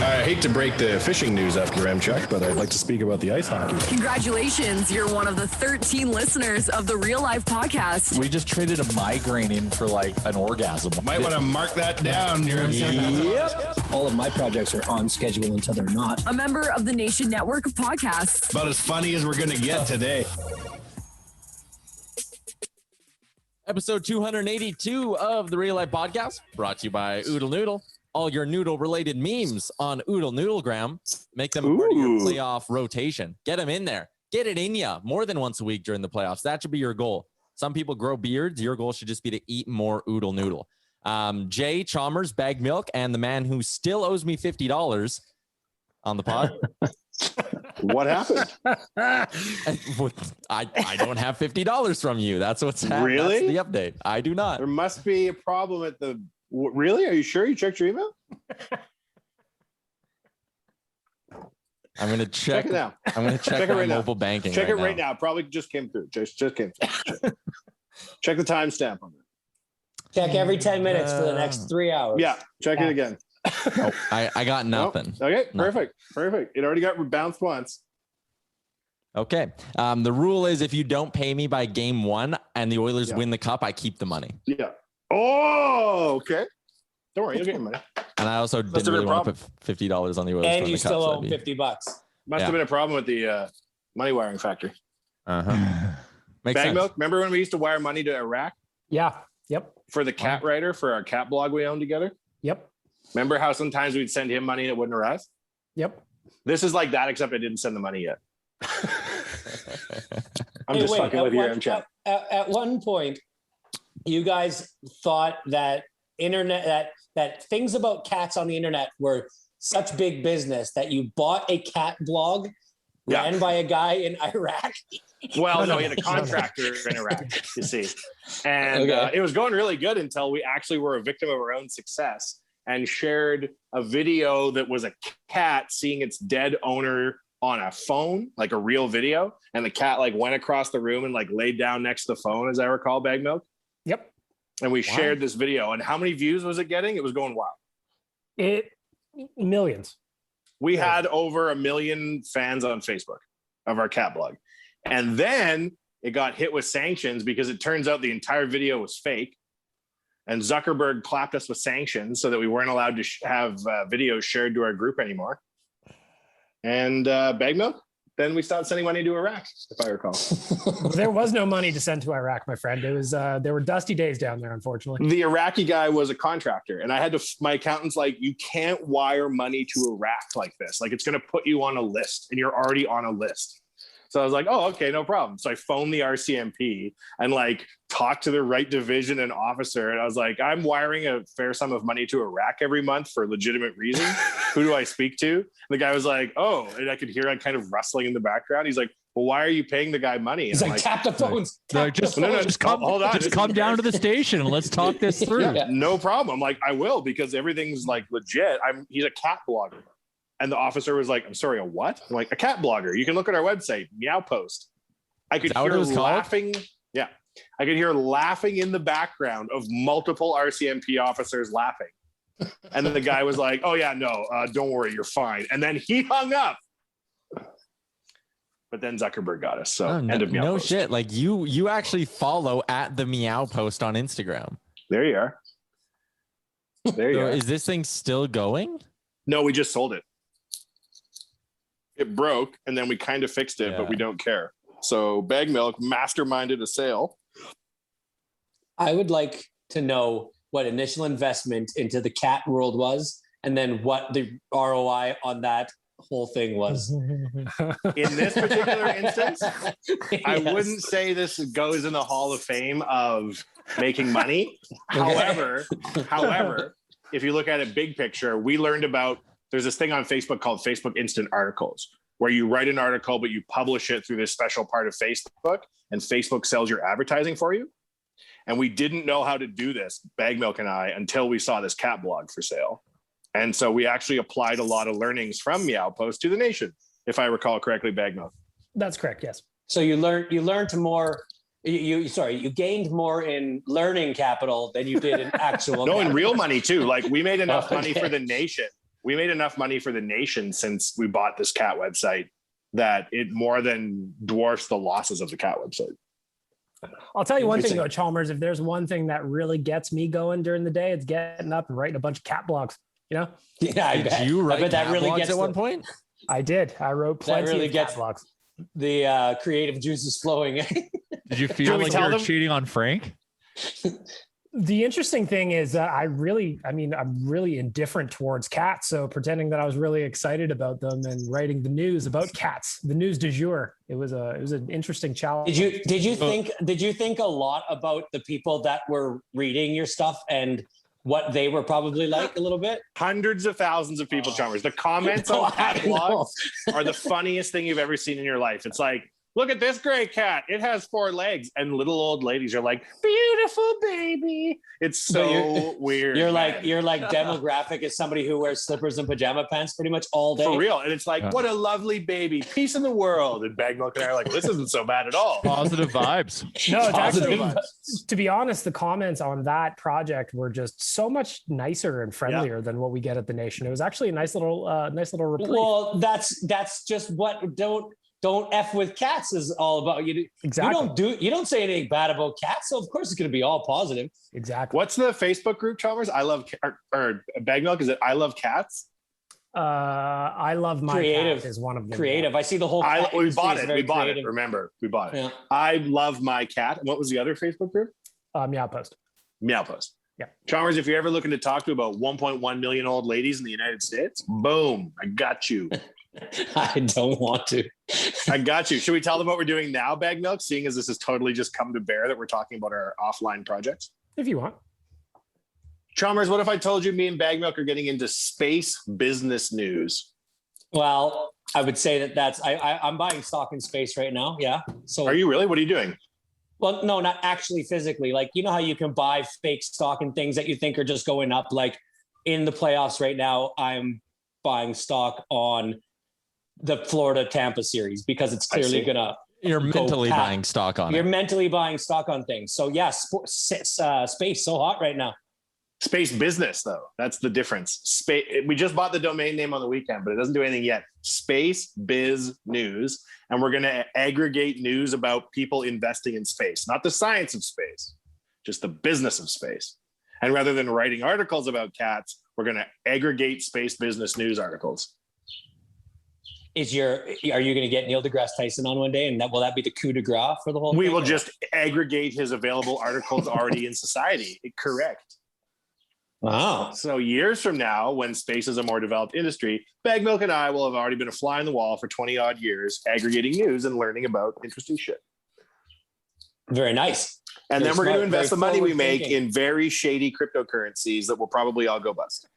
I hate to break the fishing news after Chuck, but I'd like to speak about the ice hockey. Congratulations, you're one of the 13 listeners of the Real Life Podcast. We just traded a migraine in for like an orgasm. Might want to mark that down. Yep. All of my projects are on schedule until they're not. A member of the Nation Network of Podcasts. About as funny as we're going to get today. Episode 282 of the Real Life Podcast, brought to you by Oodle Noodle. All your noodle-related memes on Oodle Noodlegram. Make them a part of your playoff rotation. Get them in there. Get it in ya more than once a week during the playoffs. That should be your goal. Some people grow beards. Your goal should just be to eat more Oodle Noodle. Jay Chalmers, Baggedmilk, and the man who still owes me $50 on the pod. What happened? I don't have $50 from you. That's what's happening. Really? That's the update. I do not. There must be a problem at the... Really? Are you sure you checked your email? I'm going to check it now. I'm going to check my mobile banking. Check it right now. Probably just came through. Just came through. Check the timestamp on it. Check every 10 minutes for the next 3 hours. Yeah. Check it again. Oh, I got nothing. Oh, okay. Nothing. Perfect. It already got bounced once. Okay. The rule is if you don't pay me by game one and the Oilers win the cup, I keep the money. Yeah. Oh, okay. Don't worry, you'll get your money. And I also didn't really want to put $50 on the Oilers. And you still owe $50. Must have been a problem with the money wiring factory. Makes sense. Baggedmilk, remember when we used to wire money to Iraq? Yeah. Yep. For the cat writer, for our cat blog we owned together? Yep. Remember how sometimes we'd send him money and it wouldn't arrive? Yep. This is like that, except I didn't send the money yet. I'm just fucking with you, Chuck. At one point, you guys thought that that things about cats on the internet were such big business that you bought a cat blog ran by a guy in Iraq. Well, no, he had a contractor in Iraq, you see. And it was going really good until we actually were a victim of our own success and shared a video that was a cat seeing its dead owner on a phone, like a real video. And the cat like went across the room and like laid down next to the phone, as I recall, Baggedmilk. Yep. And we shared this video. And how many views was it getting? It was going wild. Millions. We had over 1 million fans on Facebook of our cat blog. And then it got hit with sanctions because it turns out the entire video was fake. And Zuckerberg clapped us with sanctions so that we weren't allowed to have videos shared to our group anymore. And Baggedmilk, then we stopped sending money to Iraq, if I recall. There was no money to send to Iraq, my friend. It was there were dusty days down there, unfortunately. The Iraqi guy was a contractor, and I had to. My accountant's like, you can't wire money to Iraq like this. Like, it's going to put you on a list, and you're already on a list. So I was like, oh, okay, no problem. So I phoned the RCMP and like talked to the right division and officer. And I was like, I'm wiring a fair sum of money to Iraq every month for legitimate reasons. Who do I speak to? And the guy was like, oh, and I could hear like kind of rustling in the background. He's like, well, why are you paying the guy money? And He's like, tap the phones. Just come down to the station and let's talk this through. Yeah, no problem. I'm like, I will, because everything's like legit. He's a cat blogger. And the officer was like, I'm sorry, a what? I'm like, a cat blogger. You can look at our website, Meow Post. I could hear laughing. Yeah. I could hear laughing in the background of multiple RCMP officers laughing. And then the guy was like, oh yeah, no, don't worry, you're fine. And then he hung up. But then Zuckerberg got us. So end of Meow Post. Shit. Like you actually follow at the Meow Post on Instagram. There you are. There you are. Is this thing still going? No, we just sold it. It broke, and then we kind of fixed it, but we don't care. So Baggedmilk masterminded a sale. I would like to know what initial investment into the cat world was, and then what the ROI on that whole thing was. In this particular instance, I wouldn't say this goes in the Hall of Fame of making money. However, if you look at it big picture, we learned about, there's this thing on Facebook called Facebook Instant Articles, where you write an article, but you publish it through this special part of Facebook, and Facebook sells your advertising for you. And we didn't know how to do this, Baggedmilk and I, until we saw this cat blog for sale. And so we actually applied a lot of learnings from Meow Post to the nation, if I recall correctly, Baggedmilk. That's correct, yes. So you learned more. You gained more in learning capital than you did in actual. No, in real money too. Like, we made enough money for the nation we made enough money for the nation since we bought this cat website that it more than dwarfs the losses of the cat website. I'll tell you one thing though, Chalmers, if there's one thing that really gets me going during the day, it's getting up and writing a bunch of cat blogs, you know? Yeah, I bet. Did you write that cat really blogs gets at one point? I did. I wrote plenty of cat blogs. The creative juices flowing. Did you feel like you were cheating on Frank? The interesting thing is that I'm really indifferent towards cats. So pretending that I was really excited about them and writing the news about cats, the news du jour, it was an interesting challenge. Did you think a lot about the people that were reading your stuff and what they were probably like a little bit? Hundreds of thousands of people, Chalmers. The comments on cat blogs are the funniest thing you've ever seen in your life. It's like, look at this gray cat. It has 4 legs. And little old ladies are like, beautiful baby. It's so weird. You're like demographic as somebody who wears slippers and pajama pants pretty much all day. For real. And it's like, what a lovely baby. Peace in the world. And Baggedmilk and I are like, this isn't so bad at all. Positive vibes. No, it's actually, to be honest, the comments on that project were just so much nicer and friendlier than what we get at the Nation. It was actually a nice little reprieve. Well, that's just what don't F with cats is all about. Exactly. You don't say anything bad about cats, so of course it's going to be all positive. Exactly. What's the Facebook group, Chalmers? I love or Baggedmilk. Is it I love cats? I love my cat is one of them. Creative. I see the whole. We bought it. Remember, we bought it. Yeah. I love my cat. What was the other Facebook group? Meow Post. Meow Post. Yeah. Chalmers, if you're ever looking to talk to about 1.1 million old ladies in the United States, boom, I got you. I don't want to. I got you. Should we tell them what we're doing now, Baggedmilk, seeing as this has totally just come to bear that we're talking about our offline projects? If you want. Chalmers, what if I told you me and Baggedmilk are getting into space business news? Well, I would say that's I'm buying stock in space right now. Yeah. So are you really? What are you doing? Well, no, not actually physically. Like, you know how you can buy fake stock and things that you think are just going up? Like in the playoffs right now, I'm buying stock on the Florida Tampa series because it's clearly gonna. You're mentally buying stock on it. You're mentally buying stock on things. So yeah, space so hot right now. Space business though, that's the difference. Space. We just bought the domain name on the weekend, but it doesn't do anything yet. Space Biz News, and we're gonna aggregate news about people investing in space, not the science of space, just the business of space. And rather than writing articles about cats, we're gonna aggregate space business news articles. Are you going to get Neil deGrasse Tyson on one day, and will that be the coup de grace for the whole? We will just aggregate his available articles already in society. Correct. Wow. So years from now, when space is a more developed industry, Baggedmilk and I will have already been a fly on the wall for 20 odd years, aggregating news and learning about interesting shit. Very nice. And then we're going to invest the money we make in very shady cryptocurrencies that will probably all go bust.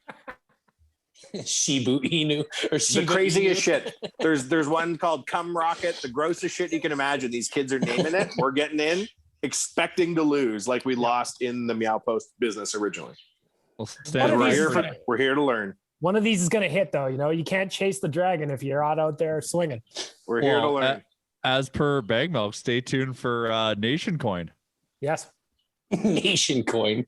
Shibu Inu or Shiba the craziest Inu. Shit. There's one called Cum Rocket, the grossest shit you can imagine. These kids are naming it. We're getting in, expecting to lose like we lost in the Meow Post business originally. We're here to learn. One of these is going to hit though. You know, you can't chase the dragon if you're out there swinging. We're here to learn. As per Baggedmilk, stay tuned for Nation Coin. Yes. Nation Coin.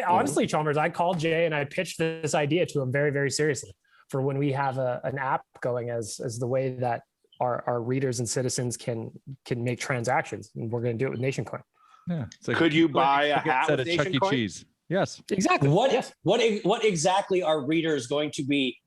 Honestly, Chalmers, I called Jay and I pitched this idea to him very, very seriously for when we have an app going as the way that our readers and citizens can make transactions. And we're going to do it with Nation Coin. Yeah. Like could you buy a hat with Nation Chuck E. Coin? Cheese? Yes. Exactly. What exactly are readers going to be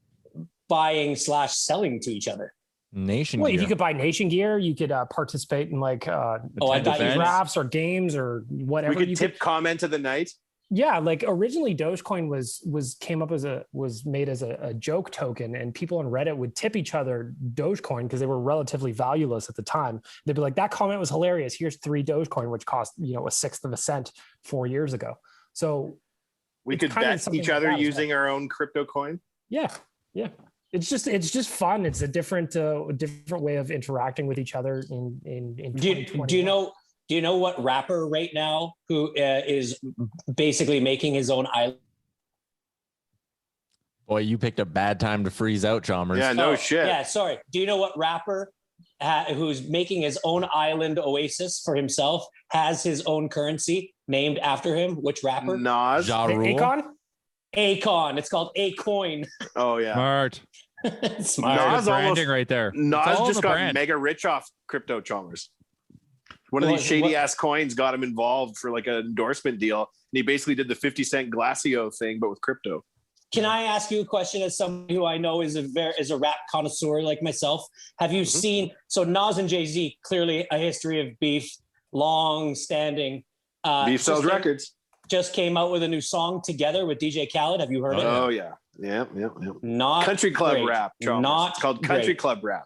buying / selling to each other? Nation Well, gear. if you could buy Nation gear, you could participate in like I thought drafts or games or whatever. We could tip comment of the night. Yeah, like originally Dogecoin was made as a joke token, and people on Reddit would tip each other Dogecoin because they were relatively valueless at the time. They'd be like, "That comment was hilarious. Here's 3 Dogecoin, which cost a sixth of a cent 4 years ago." So we could bet each other using our own crypto coin. Yeah. It's just fun. It's a different way of interacting with each other in 2021. Do you know what rapper right now who is basically making his own island? Boy, you picked a bad time to freeze out, Chalmers. Yeah, no shit. Yeah, sorry. Do you know what rapper who's making his own island oasis for himself has his own currency named after him? Which rapper? Nas. Ja Rule? Akon? Akon. It's called A-Coin. Oh yeah. Smart. Smart. Nas Branding almost right there. It's Nas all in just the got brand. mega rich off crypto chalmers. One of What- these shady what- ass coins got him involved for like an endorsement deal, and he basically did the 50-cent Glacio thing, but with crypto. Can I ask you a question as someone who I know is a rap connoisseur like myself? Have you seen, so Nas and Jay-Z, clearly a history of beef, long standing. Beef sells records. Just came out with a new song together with DJ Khaled. Have you heard it? Oh yeah. Yeah. Not Country club great. rap. Chalmers. Not It's called country great. club rap.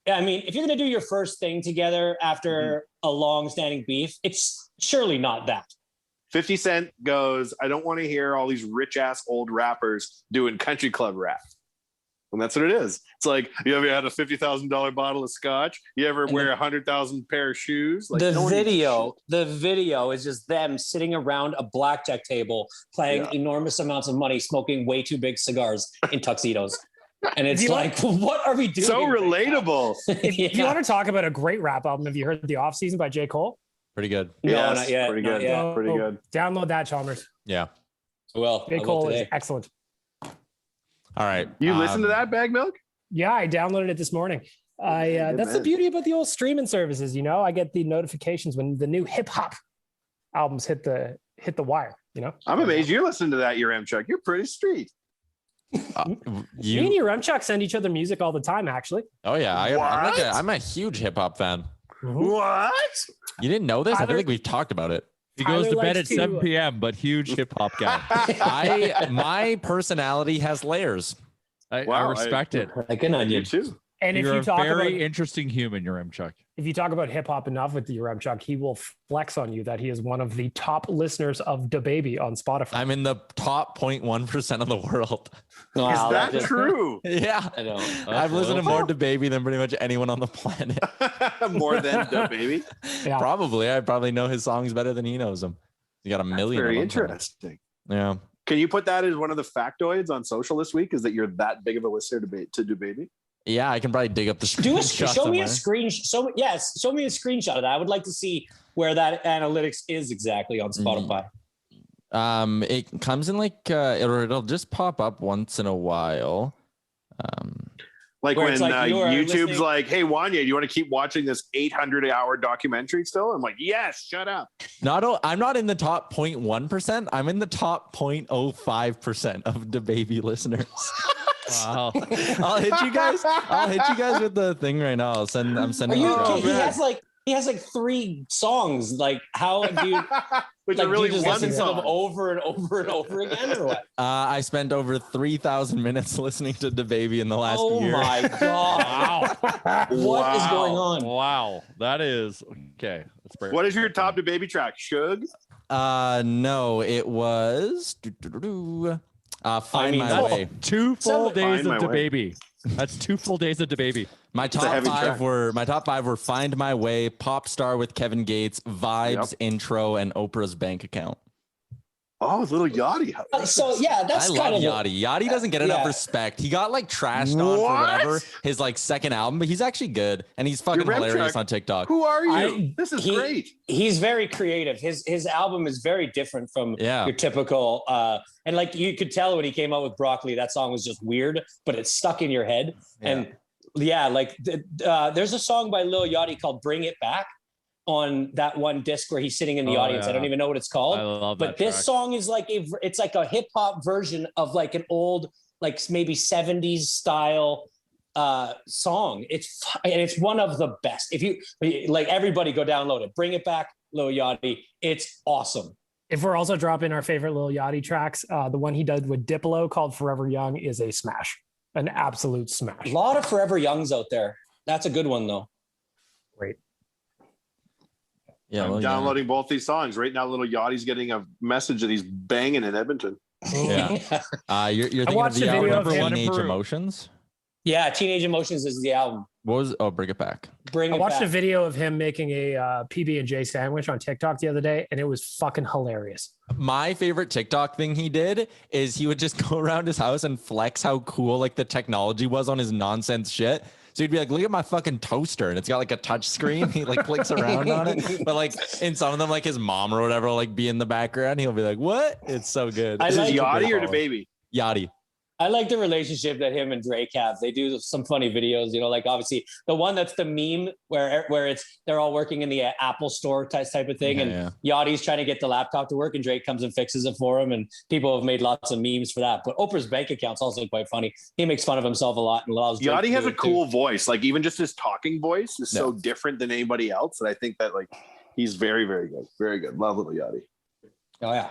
Yeah, I mean, if you're going to do your first thing together after a long-standing beef, it's surely not that. 50 Cent goes, I don't want to hear all these rich ass old rappers doing country club rap. And that's what it is. It's like, you ever had a $50,000 bottle of scotch? You ever wear 100,000 pair of shoes? Like, the no one video is just them sitting around a blackjack table playing enormous amounts of money, smoking way too big cigars in tuxedos. And it's like, what are we doing? so relatable. If you want to talk about a great rap album, have you heard The Off Season by J. Cole? Pretty good. No, Yes, not yet. pretty not good. yet. Pretty good. Download that, Chalmers. Yeah. Well, J. I will Cole is today. excellent. All right. You listen to that, Baggedmilk? Yeah, I downloaded it this morning. That's the beauty about the old streaming services. You know, I get the notifications when the new hip hop albums hit the wire. You know, I'm amazed you're listening to that, your Chuck. You're pretty street. Me and your Remchuck send each other music all the time. Actually, Oh yeah, I'm a huge hip hop fan. What? You didn't know this? I Tyler- think we've talked about it. He goes to Tyler bed at likes to- 7 p.m., but huge hip hop guy. My personality has layers. I Wow, respect it. Like an You onion. too. and if You're you a talk very about interesting human, your Chuck. if you talk about hip hop enough with the Remchuck, he will flex on you that he is one of the top listeners of DaBaby on Spotify. I'm in the top 0.1% of the world. Wow, Is that just- true? Yeah. I know. I've listened to more DaBaby than pretty much anyone on the planet. More than DaBaby. Yeah. Probably. I probably know his songs better than he knows them. You got a million. Very of them. interesting. Yeah. Can you put that as one of the factoids on social this week? Is that you're that big of a listener to DaBaby? Yeah, I can probably dig up the Show me a screenshot somewhere. screenshot. Show me a screenshot of that. I would like to see where that analytics is exactly on Spotify. It comes in like it'll just pop up once in a while. Like Where when it's like you are YouTube's listening- like, "Hey, Wanye, do you want to keep watching this 800-hour documentary still?" I'm like, "Yes, shut up." I'm not in the top 0.1%. I'm in the top 0.05% of DaBaby listeners. Wow. I'll hit you guys with the thing right now. I'm Are sending you it. Oh, kidding? He has like 3 songs. Like, how do you Which like, are really do you just one listen to them song. over and over and over again, or what? I spent over 3,000 minutes listening to DaBaby in the last Oh year. my god! What is going on? Wow. That is okay. Let's break. What is your top DaBaby track? Shug? No, it was Find My that's- Way. 2 full Find days of My Way. DaBaby. That's 2 full days of DaBaby. My a top heavy five track. were Find My Way, Pop Star with Kevin Gates, Vibes, Intro, and Oprah's Bank Account. Oh, Little Yachty. So yeah, that's I kind love of Yachty. Yachty doesn't get enough yeah. respect. He got like trashed on for What? whatever his like second album, but he's actually good and he's fucking Your rap hilarious track- on TikTok. Who are you? I- This is he- great. He's very creative. His album is very different from Yeah. your typical. And like you could tell when he came out with Broccoli, that song was just weird, but it's stuck in your head. Yeah. And yeah, like there's a song by Lil Yachty called "Bring It Back" on that one disc where he's sitting in the Oh, audience. I yeah. don't even know what it's called. I love that But this track. song is like it's like a hip hop version of like an old, like maybe 70s style song. It's one of the best. If you like, everybody go download it. Bring It Back, Lil Yachty. It's awesome. If we're also dropping our favorite Lil Yachty tracks, the one he did with Diplo called Forever Young is a smash, an absolute smash. A lot of Forever Youngs out there. That's a good one though. Great. Yeah, I'm well, yeah. downloading both these songs right now. Little Yachty's getting a message that he's banging in Edmonton. Yeah. You're thinking of watched the a video album of him. Teenage Peru. Emotions? Yeah, Teenage Emotions is the album. What was? Oh, Bring It Back. Bring I It watched Back. a video of him making a PB&J sandwich on TikTok the other day, and it was fucking hilarious. My favorite TikTok thing he did is he would just go around his house and flex how cool like the technology was on his nonsense shit. So he'd be like, look at my fucking toaster. And it's got like a touch screen. He like clicks around on it. But like in some of them, like his mom or whatever, will like be in the background. He'll be like, what? It's so good. Is this Yachty or DaBaby? Yachty. I like the relationship that him and Drake have. They do some funny videos, you know, like obviously the one that's the meme where it's they're all working in the Apple store type of thing, and Yachty's trying to get the laptop to work, and Drake comes and fixes it for him, and people have made lots of memes for that. But Oprah's bank account's also quite funny. He makes fun of himself a lot and allows Drake Yachty has a cool too. voice. Like even just his talking voice is so different than anybody else that I think that like he's very, very good. Very good. Love little Yachty. Oh yeah.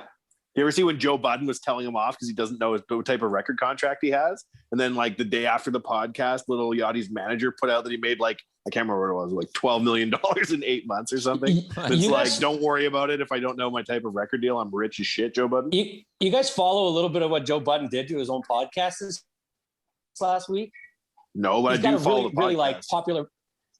You ever see when Joe Budden was telling him off because he doesn't know what type of record contract he has? And then like the day after the podcast, little Yachty's manager put out that he made like, I can't remember what it was, like $12 million in 8 months or something. It's like, don't worry about it. If I don't know my type of record deal, I'm rich as shit, Joe Budden. You guys follow a little bit of what Joe Budden did to his own podcast this last week? No, but He's I do got a follow really, the podcast. really like popular.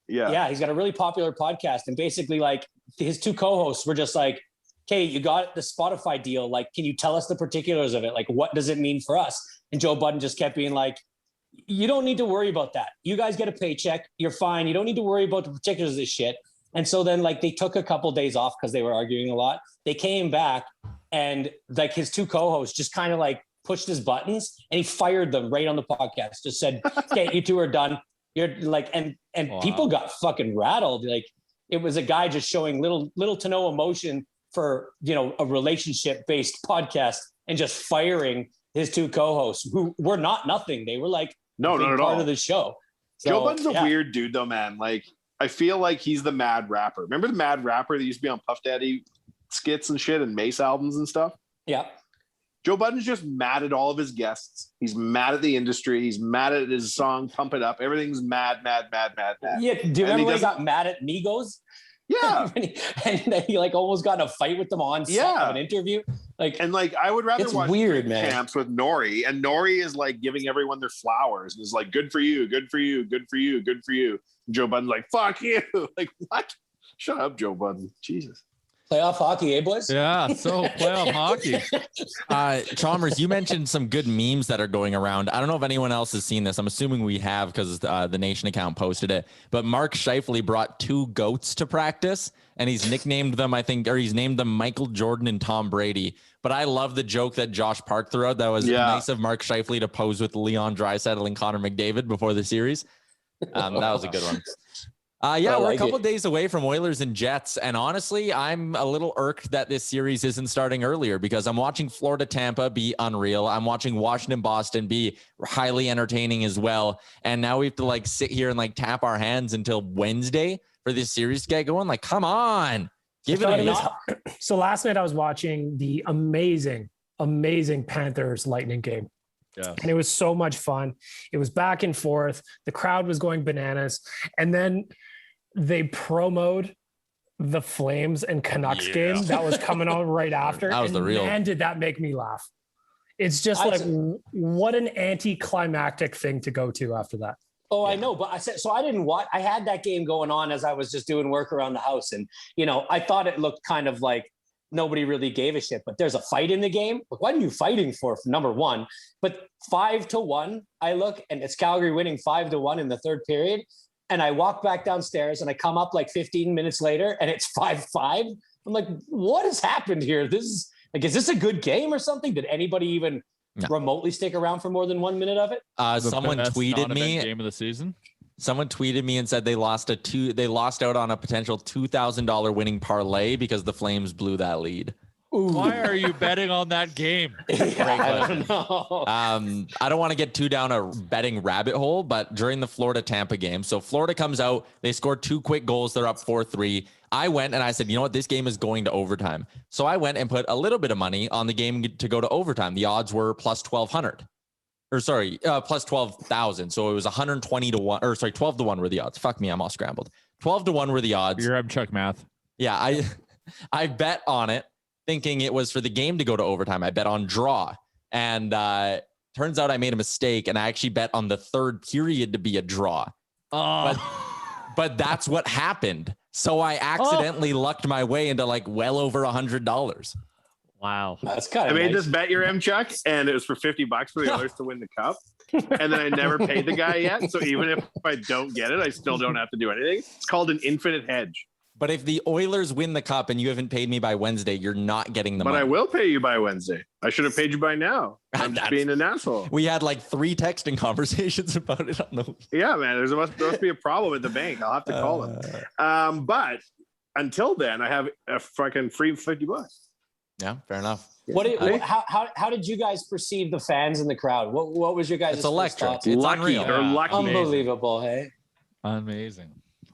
Yeah, he's got a really popular podcast. And basically like his two co-hosts were just like, okay, you got the Spotify deal. Like, can you tell us the particulars of it? Like, what does it mean for us? And Joe Budden just kept being like, you don't need to worry about that. You guys get a paycheck. You're fine. You don't need to worry about the particulars of this shit. And so then like they took a couple of days off because they were arguing a lot. They came back and like his two co-hosts just kind of like pushed his buttons and he fired them right on the podcast. Just said, okay, you two are done. You're like, and people got fucking rattled. Like it was a guy just showing little to no emotion for, you know, a relationship based podcast and just firing his two co-hosts who were not nothing. They were like, not at all part of the show. So, Joe Budden's a weird dude though, man. Like I feel like he's the mad rapper. Remember the mad rapper that used to be on Puff Daddy skits and shit and Mace albums and stuff? Yeah. Joe Budden's just mad at all of his guests. He's mad at the industry. He's mad at his song Pump It Up. Everything's mad. Yeah. Do you remember when he got mad at Migos? Yeah. and he like almost got in a fight with them on set of an interview. Like, and like I would rather watch weird, man. Camps with Nori, and Nori is like giving everyone their flowers and is like, good for you, good for you, good for you, good for you. And Joe Budden's like, fuck you. Like, what? Shut up, Joe Budden. Jesus. Playoff hockey, eh, boys? Yeah, so playoff hockey. Chalmers, you mentioned some good memes that are going around. I don't know if anyone else has seen this. I'm assuming we have because the Nation account posted it. But Mark Scheifele brought two goats to practice, and he's nicknamed them, I think, or he's named them Michael Jordan and Tom Brady. But I love the joke that Josh Park threw out. That was nice of Mark Scheifele to pose with Leon Draisaitl and Connor McDavid before the series. That was a good one. We're a couple days away from Oilers and Jets. And honestly, I'm a little irked that this series isn't starting earlier because I'm watching Florida Tampa be unreal. I'm watching Washington Boston be highly entertaining as well. And now we have to like sit here and like tap our hands until Wednesday for this series to get going. Like, come on. Give it a shot. So last night I was watching the amazing Panthers Lightning game. Yeah. And it was so much fun. It was back and forth. The crowd was going bananas. And then they promoted the Flames and Canucks game that was coming on right after. That was the real. Man, did that make me laugh. It's just what an anticlimactic thing to go to after that. Oh, I know, but I didn't watch. I had that game going on as I was just doing work around the house, and you know, I thought it looked kind of like nobody really gave a shit. But there's a fight in the game. Like, what are you fighting for? Number one, but 5-1. I look, and it's Calgary winning 5-1 in the third period. And I walk back downstairs, and I come up like 15 minutes later, and it's 5-5. I'm like, what has happened here? Is this a good game or something? Did anybody even remotely stick around for more than 1 minute of it? Someone tweeted me game of the season. Someone tweeted me and said they lost out on a potential $2,000 winning parlay because the Flames blew that lead. Ooh. Why are you betting on that game? I don't know. I don't want to get too down a betting rabbit hole, but during the Florida-Tampa game, so Florida comes out, they scored 2 quick goals, they're up 4-3. I went and I said, you know what, this game is going to overtime. So I went and put a little bit of money on the game to go to overtime. The odds were plus 1,200. Plus 12,000. So it was 120 to 1, 12 to 1 were the odds. Fuck me, I'm all scrambled. 12 to 1 were the odds. You're Chuck math. Yeah, I bet on it, thinking it was for the game to go to overtime. I bet on draw. And turns out I made a mistake, and I actually bet on the third period to be a draw. But that's what happened. So I accidentally lucked my way into like well over $100. Wow. That's kind of I made this bet, your M Chuck, and it was for $50 for the Oilers to win the cup. and then I never paid the guy yet. So even if I don't get it, I still don't have to do anything. It's called an infinite hedge. But if the Oilers win the cup and you haven't paid me by Wednesday, you're not getting the money. But I will pay you by Wednesday. I should have paid you by now. I'm just being an asshole. We had like 3 texting conversations about it on the. Yeah, man. There must be a problem at the bank. I'll have to call them. But until then, I have a fucking free $50. Yeah, fair enough. How did you guys perceive the fans in the crowd? What was your guys' It's electric. thoughts? It's lucky. unreal. They're lucky. Unbelievable, hey? Amazing.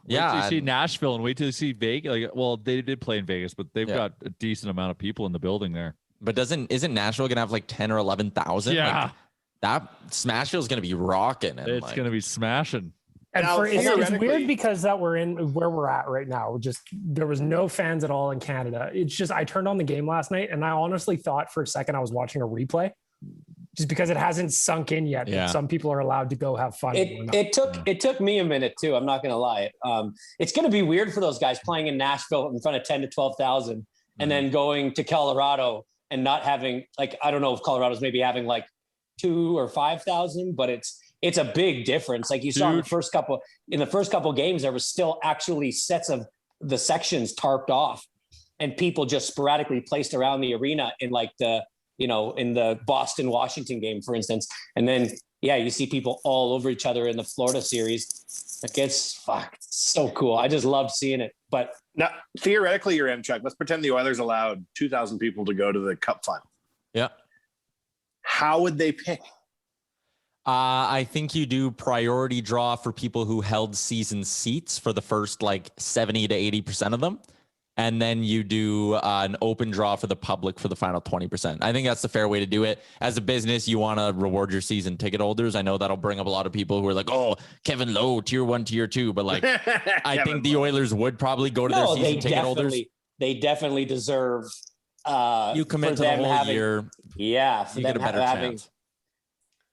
Yeah, Wait till you see Nashville and wait till you see Vegas. Like, well, they did play in Vegas, but they've got a decent amount of people in the building there. But isn't Nashville gonna have like 10 or 11,000? Yeah, like, that Smashville's gonna be rocking. It's gonna be smashing. And Now, it's weird because that we're in where we're at right now. Just there was no fans at all in Canada. It's just I turned on the game last night and I honestly thought for a second I was watching a replay, just because it hasn't sunk in yet. Yeah. That some people are allowed to go have fun. It took me a minute too. I'm not gonna lie. It's gonna be weird for those guys playing in Nashville in front of 10 to 12,000, and then going to Colorado and not having, like, I don't know if Colorado's maybe having like 2 or 5,000, but it's a big difference. Like you saw in the first couple games, there was still actually sets of the sections tarped off and people just sporadically placed around the arena in like in the Boston, Washington game, for instance. And then, you see people all over each other in the Florida series. Like it's so cool. I just loved seeing it. But now, theoretically, you're Chuck. Let's pretend the Oilers allowed 2,000 people to go to the Cup final. Yeah. How would they pick? I think you do priority draw for people who held season seats for the first like 70 to 80% of them. And then you do an open draw for the public for the final 20%. I think that's the fair way to do it. As a business, you want to reward your season ticket holders. I know that'll bring up a lot of people who are like, oh, Kevin Lowe, tier 1, tier 2. But like, I think the Oilers would probably go to their season ticket holders. They definitely deserve. You commit to the whole year. Yeah, for you them get a better chance.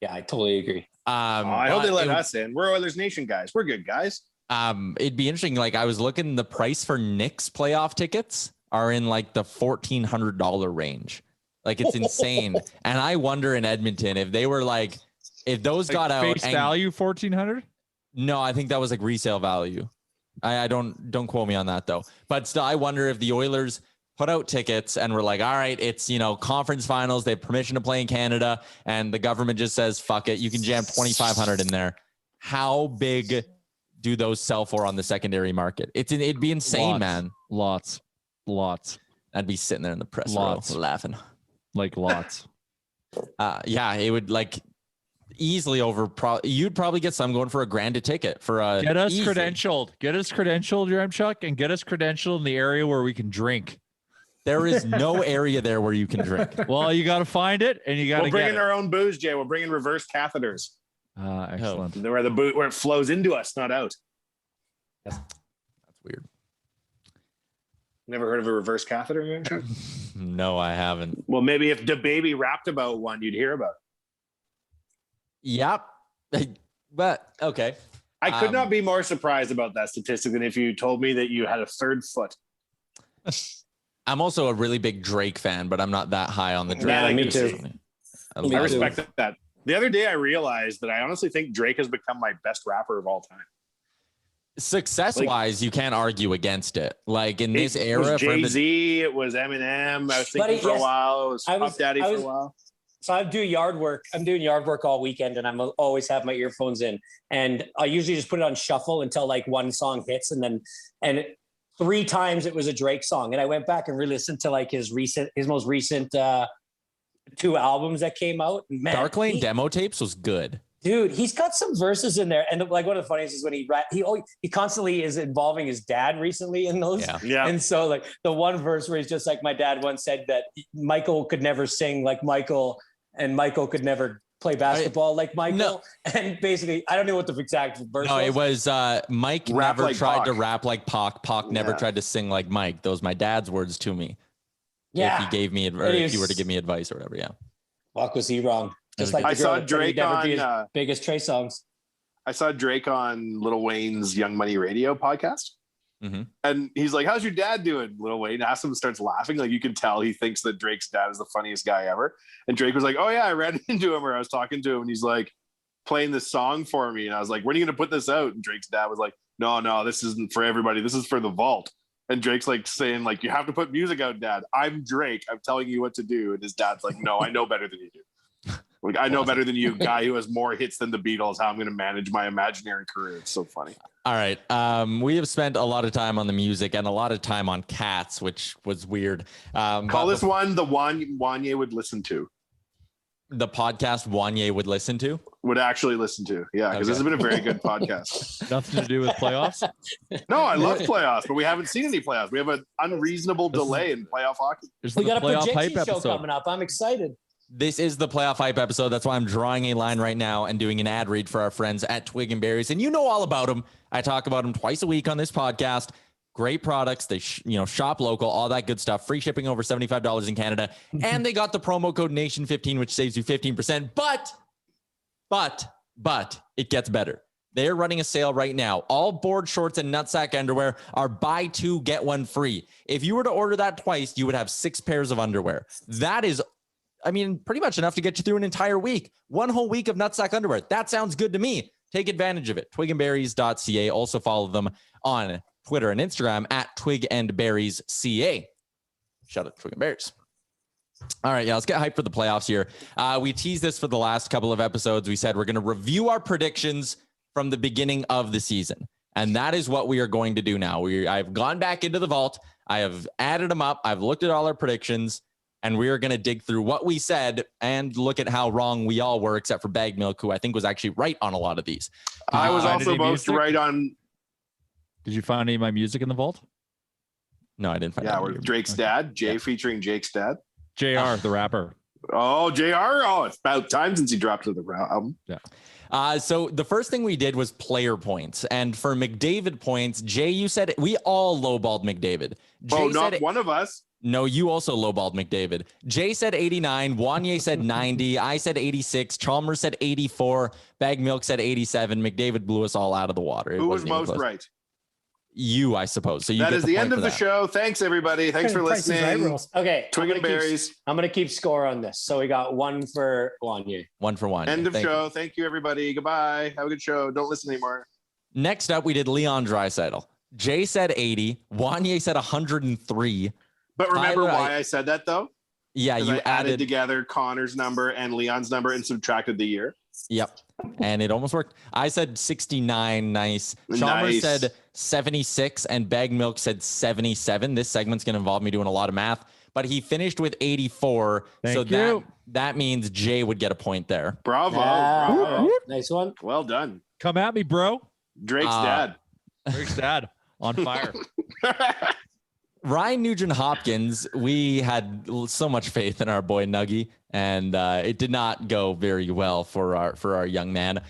Yeah, I totally agree. I hope they let us in. We're Oilers Nation guys. We're good guys. It'd be interesting. Like I was looking, the price for Knicks playoff tickets are in like the $1,400 range. Like it's insane. And I wonder in Edmonton if they were like, if those got out face value 1,400. No, I think that was like resale value. I don't quote me on that though. But still, I wonder if the Oilers put out tickets and we're like, all right, it's, conference finals. They have permission to play in Canada. And the government just says, fuck it. You can jam 2,500 in there. How big do those sell for on the secondary market? It'd be insane, man. Lots. I'd be sitting there in the press row laughing. Like lots. It would like easily over. You'd probably get some going for $1,000 a ticket for a. Get us credentialed, Jerem Chuck, and get us credentialed in the area where we can drink. There is no area there where you can drink. Well, you got to find it, and you got to. We'll bring in our own booze, Jay. We'll bring in reverse catheters. Excellent. Where it flows into us, not out. That's weird. Never heard of a reverse catheter? No, I haven't. Well, maybe if DaBaby rapped about one, you'd hear about it. Yep. But okay. I could not be more surprised about that statistic than if you told me that you had a third foot. I'm also a really big Drake fan, but I'm not that high on the Drake. Yeah, me too. I respect that. The other day I realized that I honestly think Drake has become my best rapper of all time. Success-wise, you can't argue against it. Like in this era, it was Jay-Z, it was Eminem. I was thinking for a while. It was Puff Daddy for a while. So I'm doing yard work. I'm doing yard work all weekend, and I'm always have my earphones in. And I usually just put it on shuffle until like one song hits, and 3 times it was a Drake song. And I went back and re-listened to like his most recent 2 albums that came out. Man, Dark Lane demo tapes was good. Dude, he's got some verses in there. And like one of the funniest is when he constantly is involving his dad recently in those. Yeah. And so like the one verse where he's just like, my dad once said that Michael could never sing like Michael and Michael could never play basketball like Michael. No. And basically, I don't know what the exact verse was. No, it was Mike rap never like tried Pac. to rap like Pac. Pac never tried to sing like Mike. Those my dad's words to me. Yeah. If he gave me if he were to give me advice or whatever, yeah. Fuck, was he wrong? Just like I saw Drake on biggest Trey songs. I saw Drake on Lil Wayne's Young Money Radio podcast. Mm-hmm. And he's like, how's your dad doing? Lil Wayne asks him, starts laughing. Like you can tell he thinks that Drake's dad is the funniest guy ever. And Drake was like, oh yeah, I ran into him or I was talking to him. And he's like, playing this song for me, and I was like, when are you gonna put this out? And Drake's dad was like, no, this isn't for everybody, this is for the vault. And Drake's like saying, like, you have to put music out, Dad. I'm Drake, I'm telling you what to do. And his dad's like, no, I know better than you do. Like, I know better than you, guy who has more hits than the Beatles, how I'm gonna manage my imaginary career. It's so funny. All right. We have spent a lot of time on the music and a lot of time on cats, which was weird. Call this one the Wanye would listen to. The podcast Wanye would listen to? Would actually listen to. Yeah, because this has been a very good podcast. Nothing to do with playoffs? No, I love playoffs, but we haven't seen any playoffs. We have an unreasonable delay in playoff hockey. We got a projection show coming up. I'm excited. This is the playoff hype episode. That's why I'm drawing a line right now and doing an ad read for our friends at Twig and Berries. And you know all about them. I talk about them twice a week on this podcast. Great products. They shop local, all that good stuff. Free shipping over $75 in Canada. And they got the promo code NATION15, which saves you 15%. But it gets better. They're running a sale right now. All board shorts and nutsack underwear are buy two, get one free. If you were to order that twice, you would have 6 pairs of underwear. That is, pretty much enough to get you through an entire week. 1 whole week of nutsack underwear. That sounds good to me. Take advantage of it. twigandberries.ca. Also follow them on Twitter and Instagram at twigandberriesca. Shout out to Twig and Berries. All right, let's get hyped for the playoffs here. We teased this for the last couple of episodes. We said we're going to review our predictions from the beginning of the season. And that is what we are going to do now. I've gone back into the vault. I have added them up. I've looked at all our predictions. And we are going to dig through what we said and look at how wrong we all were, except for Baggedmilk, who I think was actually right on a lot of these. I was also most right on. Did you find any of my music in the vault? No, I didn't find. Yeah, with Drake's dad, Jay featuring Jake's dad. JR, the rapper. Oh, JR. Oh, it's about time since he dropped to the album. Yeah. So the first thing we did was player points. And for McDavid points, Jay, you said we all lowballed McDavid. Jay not one of us. No, you also lowballed McDavid. Jay said 89. Wanye said 90. I said 86. Chalmers said 84. Baggedmilk said 87. McDavid blew us all out of the water. Who was most right? You, I suppose. So that is the end of the show. Thanks, everybody. Thanks for listening. Okay. Twig and Berries. I'm going to keep score on this. So we got 1 for Wanye. 1 for Wanye. End of show. Thank you, everybody. Goodbye. Have a good show. Don't listen anymore. Next up, we did Leon Draisaitl. Jay said 80. Wanye said 103. But remember why I said that, though? Yeah, you I added together Connor's number and Leon's number and subtracted the year. Yep. And it almost worked. I said 69. Nice. Chalmers said 76 and Baggedmilk said 77. This segment's going to involve me doing a lot of math, but he finished with 84. Thank you. That means Jay would get a point there. Bravo. Bravo. Nice one. Well done. Come at me, bro. Drake's dad. Drake's dad on fire. Ryan Nugent-Hopkins, we had so much faith in our boy Nuggy, and it did not go very well for our young man.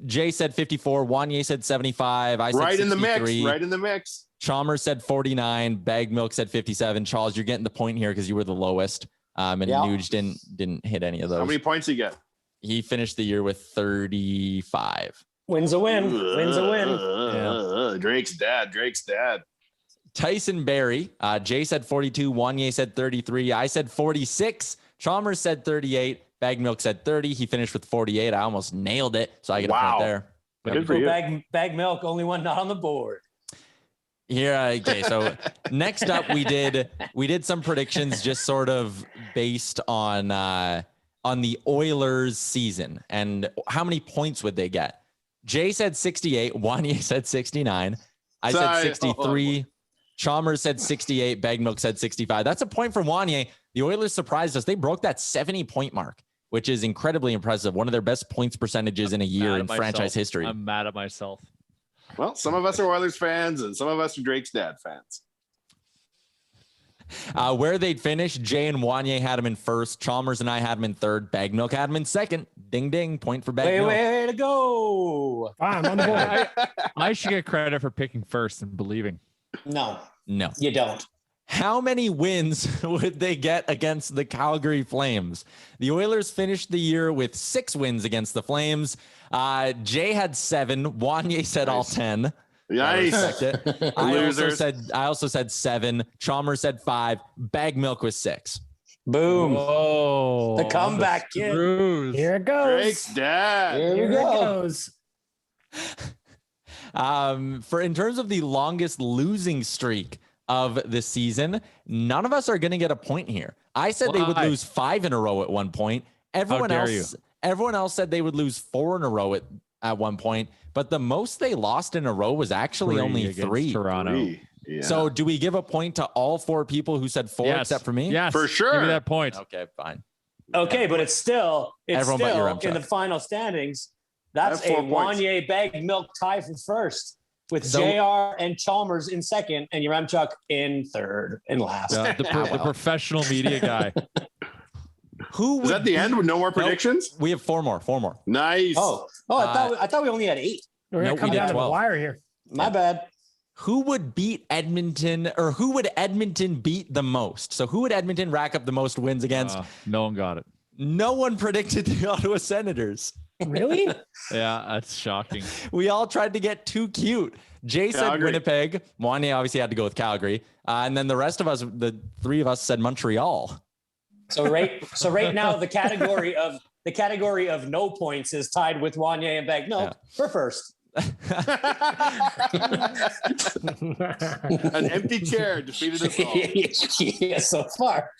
Jay said 54. Wanye said 75. I said right 63. Right in the mix. Chalmers said 49. Baggedmilk said 57. Charles, you're getting the point here because you were the lowest. And Nuge didn't hit any of those. How many points did he get? He finished the year with 35. Wins a win. Wins a win. Yeah. Drake's dad. Tyson Berry, Jay said 42, Wanye said 33, I said 46, Chalmers said 38, Baggedmilk said 30. He finished with 48. I almost nailed it, so I get a point there. Good for you. Baggedmilk, only one not on the board. Here, okay. So next up, we did some predictions, just sort of based on the Oilers season and how many points would they get. Jay said 68, Wanye said 69, I said 63. Chalmers said 68. Baggedmilk said 65. That's a point from Wanye. The Oilers surprised us. They broke that 70-point mark, which is incredibly impressive. One of their best points percentages in a year in franchise history. I'm mad at myself. Well, some of us are Oilers fans and some of us are Drake's dad fans. Where they'd finish, Jay and Wanye had him in first. Chalmers and I had him in third. Baggedmilk had him in second. Ding, ding. Point for Baggedmilk. Way to go. I'm on the board. I should get credit for picking first and believing. No, you don't. How many wins would they get against the Calgary Flames? The Oilers finished the year with 6 wins against the Flames. Jay had 7. Wanye said all 10. Nice. I also said 7. Chalmers said 5. Baggedmilk was 6. Boom. Whoa. The comeback kid. Screws. Here it goes. Drake's dad. Here we Here it go. goes. In terms of the longest losing streak of the season, none of us are going to get a point here. I said they would Why? lose 5 in a row at one point. Everyone dare else said they would lose 4 in a row at one point, but the most they lost in a row was actually only against 3. Toronto. Yeah. So do we give a point to all 4 people who said 4 Yes. except for me? Yes. For sure. Give me that point. Okay, fine. Okay, but it's still Everyone but your in the Remchuk. final standings. That's I have 4 a points. Wanye Baggedmilk tie for first, with So- JR and Chalmers in second, and Yaremchuk in third and last. Yeah, the professional media guy. Who would Is that the end with no more Nope. predictions? We have 4 more. 4 more. Nice. I thought we only had 8. We're No, gonna come we did down to the 12. wire here. My bad. Who would beat Edmonton, or who would Edmonton beat the most? So who would Edmonton rack up the most wins against? No one got it. No one predicted the Ottawa Senators. Really? Yeah, that's shocking. We all tried to get too cute. Jay said Calgary. Winnipeg. Wanye obviously had to go with Calgary. And then the rest of us, the 3 of us, said Montreal. So right now the category of no points is tied with Wanye and Baggedmilk for first. An empty chair defeated us all. Yeah, so far.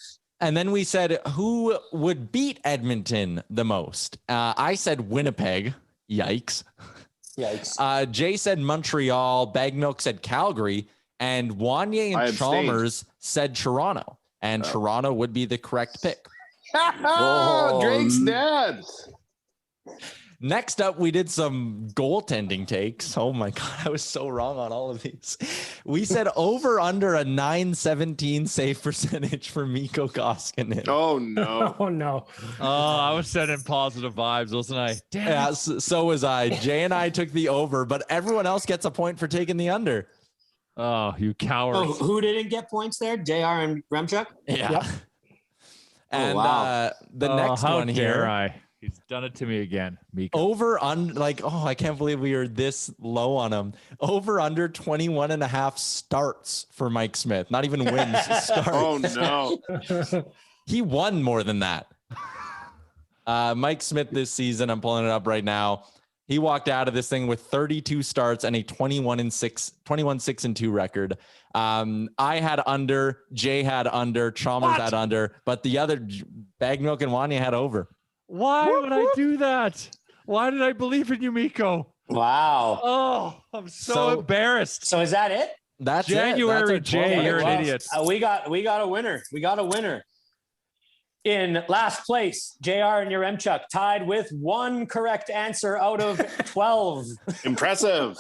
And then we said, who would beat Edmonton the most? I said Winnipeg. Yikes. Yikes. Jay said Montreal. Baggedmilk said Calgary. And Wanye I and abstained. Chalmers said Toronto. And Toronto would be the correct pick. Drake's dad. Next up, we did some goaltending takes. Oh my God, I was so wrong on all of these. We said over under a 917 save percentage for Mikko Koskinen. Oh no. Oh no. Oh, I was sending positive vibes, wasn't I? Damn. Yeah, so was I. Jay and I took the over, but everyone else gets a point for taking the under. Oh, you cowards. Oh, who didn't get points there? JR and Remchuk? Yeah. Yep. And wow. The next how one dare here. I? He's done it to me again, Miko. Over on I can't believe we are this low on him. Over under 21 and a half starts for Mike Smith. Not even wins, starts. Oh no. He won more than that. Mike Smith this season, I'm pulling it up right now. He walked out of this thing with 32 starts and a 21-6-2 record. I had under, Jay had under, Chalmers had under, but the other Baggedmilk and Wanye had over. Why would I do that? Why did I believe in you, Miko? Wow. Oh, I'm so So- embarrassed. So is that it? That's January, it. That's Jay, our 12 you're an records. idiot. We got a winner. We got a winner. In last place, JR and Yaremchuk tied with 1 correct answer out of 12. Impressive.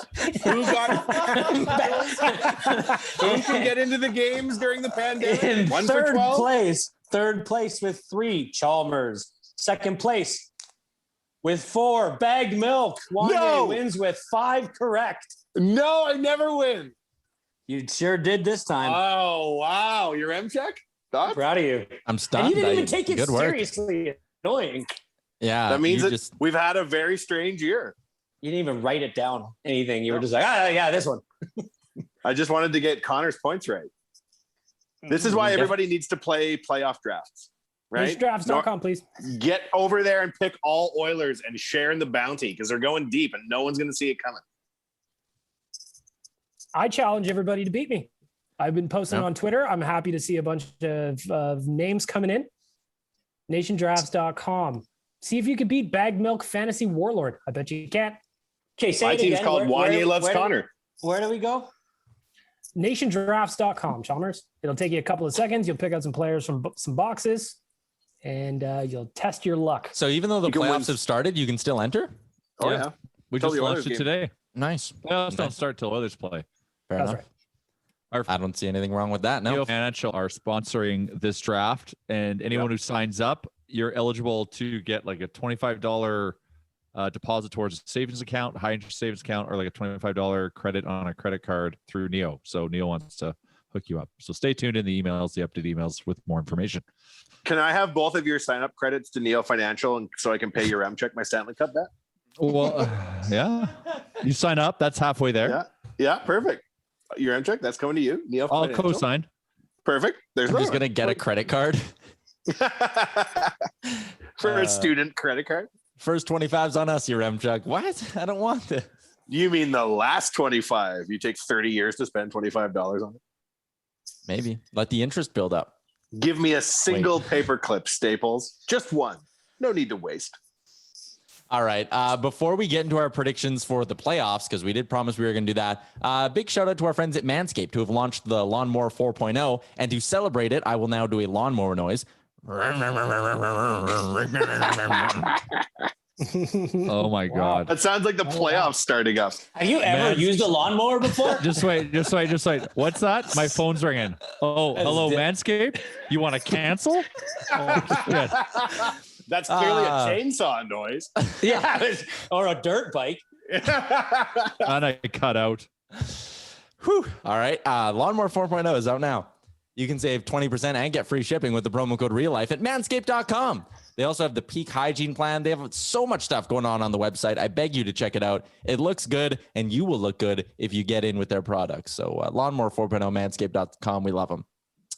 Who can get into the games during the pandemic? In 1 for third 12? place with 3, Chalmers. Second place with 4, Baggedmilk. Wanye No! wins with 5 correct. No, I never win. You sure did this time. Oh wow. Your M-check? Thoughts? Proud of you. I'm stunned. And you didn't even I- take it good work. seriously. Annoying. Yeah. That means you that we've had a very strange year. You didn't even write it down. Anything. You were just like, yeah, this one. I just wanted to get Connor's points right. This is why everybody needs to play playoff drafts, right? Drafts.com, please. Get over there and pick all Oilers and share in the bounty because they're going deep and no one's going to see it coming. I challenge everybody to beat me. I've been posting on Twitter. I'm happy to see a bunch of names coming in. Nationdrafts.com. See if you can beat Baggedmilk Fantasy Warlord. I bet you can. Okay, say My it team's again. called Wanye Loves Connor. Where do we go? Nationdrafts.com, Chalmers. It'll take you a couple of seconds. You'll pick out some players from some boxes, and you'll test your luck. So even though the You can win. playoffs have started, you can still enter? Oh, Yeah. yeah. We Tell just the launched Oilers it game. today. Nice. Playoffs don't start till others play. Fair That's enough. right. I don't see anything wrong with that. No. Neo Financial are sponsoring this draft, and anyone who signs up, you're eligible to get like a $25 deposit towards a savings account, high interest savings account, or like a $25 credit on a credit card through Neo. So Neo wants to hook you up. So stay tuned in the emails, the updated emails with more information. Can I have both of your sign up credits to Neo Financial and so I can pay your M-check my Stanley Cup bet? Well, yeah, you sign up. That's halfway there. Yeah. Yeah. Perfect. Your M-check, that's coming to you. Neo I'll Financial. co-sign. Perfect. There's I'm just another going to get a credit card. For a student credit card? First 25's on us, here, Chuck. What? I don't want this. You mean the last 25? You take 30 years to spend $25 on it? Maybe. Let the interest build up. Give me a single paperclip, Staples. Just one. No need to waste. All right. Before we get into our predictions for the playoffs, because we did promise we were going to do that, big shout out to our friends at Manscaped who have launched the Lawnmower 4.0. And to celebrate it, I will now do a lawnmower noise. Oh my God. That sounds like the playoffs starting up. Have you ever used a lawnmower before? Just wait. What's that? My phone's ringing. Oh, hello, Manscaped. You want to cancel? Oh, shit. That's clearly a chainsaw noise. Yeah, or a dirt bike. And I cut out. Whew. All right. Lawnmower 4.0 is out now. You can save 20% and get free shipping with the promo code REALLIFE at manscaped.com. They also have the peak hygiene plan. They have so much stuff going on the website. I beg you to check it out. It looks good, and you will look good if you get in with their products. So Lawnmower 4.0, manscaped.com. We love them.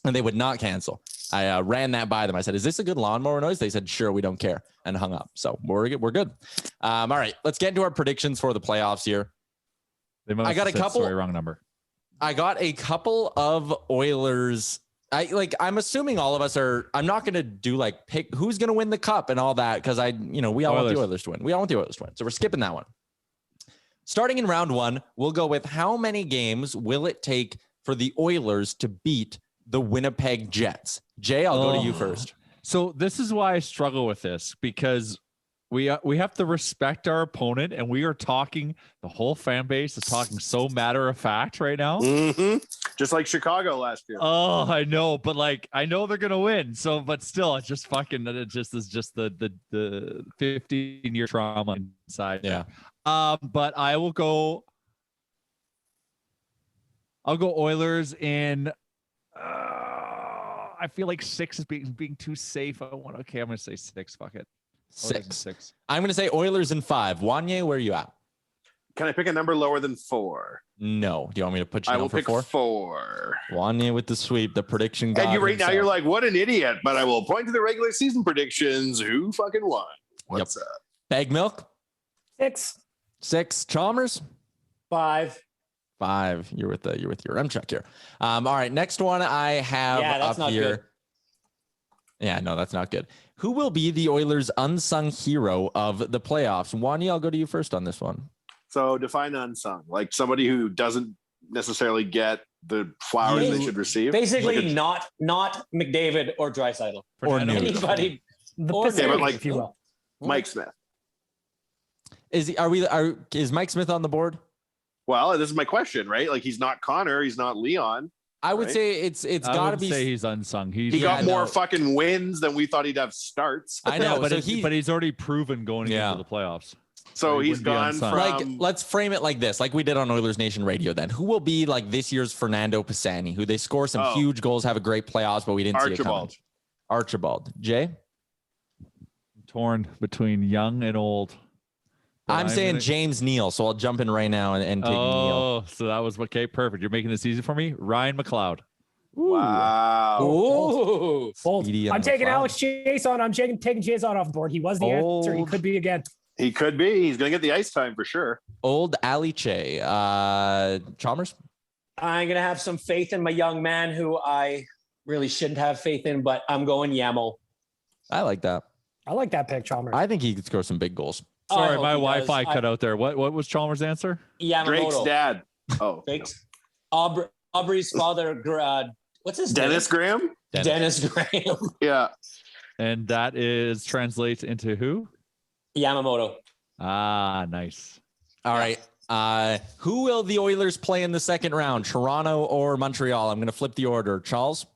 And they would not cancel. I ran that by them. I said, is this a good lawnmower noise? They said, sure, we don't care, and hung up. So we're good. All right, let's get into our predictions for the playoffs here. I got a couple. Sorry, wrong number. I got a couple of Oilers. I'm assuming all of us are. I'm not going to do pick who's going to win the cup and all that because we all want the Oilers to win. We all want the Oilers to win. So we're skipping that one. Starting in round one, we'll go with how many games will it take for the Oilers to beat the Winnipeg Jets? Jay, I'll go to you first. So this is why I struggle with this, because we have to respect our opponent, and we are talking. The whole fan base is talking so matter of fact right now. Mm-hmm. Just like Chicago last year. Oh, I know, but I know they're gonna win. So, but still, it's just fucking. It just is just the 15-year trauma inside. Yeah. But I will go. I'll go Oilers in. I feel like 6 is being too safe. I'm gonna say 6. Fuck it. 6. I'm gonna say Oilers in 5. Wanye, where are you at? Can I pick a number lower than 4? No. Do you want me to put you I down will for pick 4? 4. Wanye with the sweep, the prediction guy. And now you're like, what an idiot. But I will point to the regular season predictions. Who fucking won? What's up? Baggedmilk? 6. 6. Chalmers? 5. 5. You're with your check here. All right. Next one I have that's up not here. good. Yeah, no, that's not good. Who will be the Oilers' unsung hero of the playoffs? Wanye, I'll go to you first on this one. So define unsung, like somebody who doesn't necessarily get the flowers they should receive. Basically, not McDavid or Draisaitl Or anybody. The Or Pacific, but if you will. Mike Smith. Is Mike Smith on the board? Well, this is my question, right? Like he's not Connor, he's not Leon. I would right? say it's got to be. Say he's unsung. He got more fucking wins than we thought he'd have starts. I know, but so he's already proven going into the playoffs. So he's wouldn't be gone unsung. from let's frame it like this, like we did on Oilers Nation Radio. Then who will be like this year's Fernando Pisani, who they score some huge goals, have a great playoffs, but we didn't see it coming. Archibald. Jay? Torn between young and old. But I'm saying James Neal, so I'll jump in right now and take Neal. Oh, so that was okay. Perfect. You're making this easy for me. Ryan McLeod. Wow. Ooh. Bold. Speedy on I'm the taking fly. Alex Jason. I'm taking Jason off the board. He was the answer. He could be again. He could be. He's going to get the ice time for sure. Old Ali Che. Chalmers? I'm gonna have some faith in my young man, who I really shouldn't have faith in, but I'm going Yamo. I like that. I like that pick, Chalmers. I think he could score some big goals. Sorry, I hope my he Wi-Fi does. cut out there. What was Chalmers' answer? Yamamoto. Drake's dad. Oh. Drake's. Aubrey's father. What's his Dennis name? Graham? Dennis Graham. Yeah. And that translates into who? Yamamoto. Ah, nice. All right. Who will the Oilers play in the second round? Toronto or Montreal? I'm going to flip the order. Charles?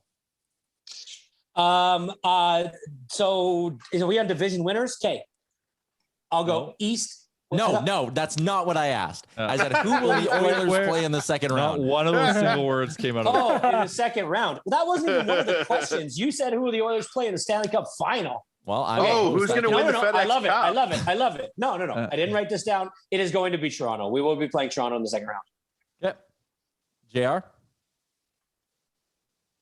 So are we on division winners? Okay. I'll go East. No, that's not what I asked. I said, who will the Oilers play in the second Not round? one of those single words came out of Oh, in the second round. That wasn't even one of the questions. You said who will the Oilers play in the Stanley Cup final? Well, who's going to win the FedEx I love it. Cup? I love it. No. I didn't write this down. It is going to be Toronto. We will be playing Toronto in the second round. Yep. JR?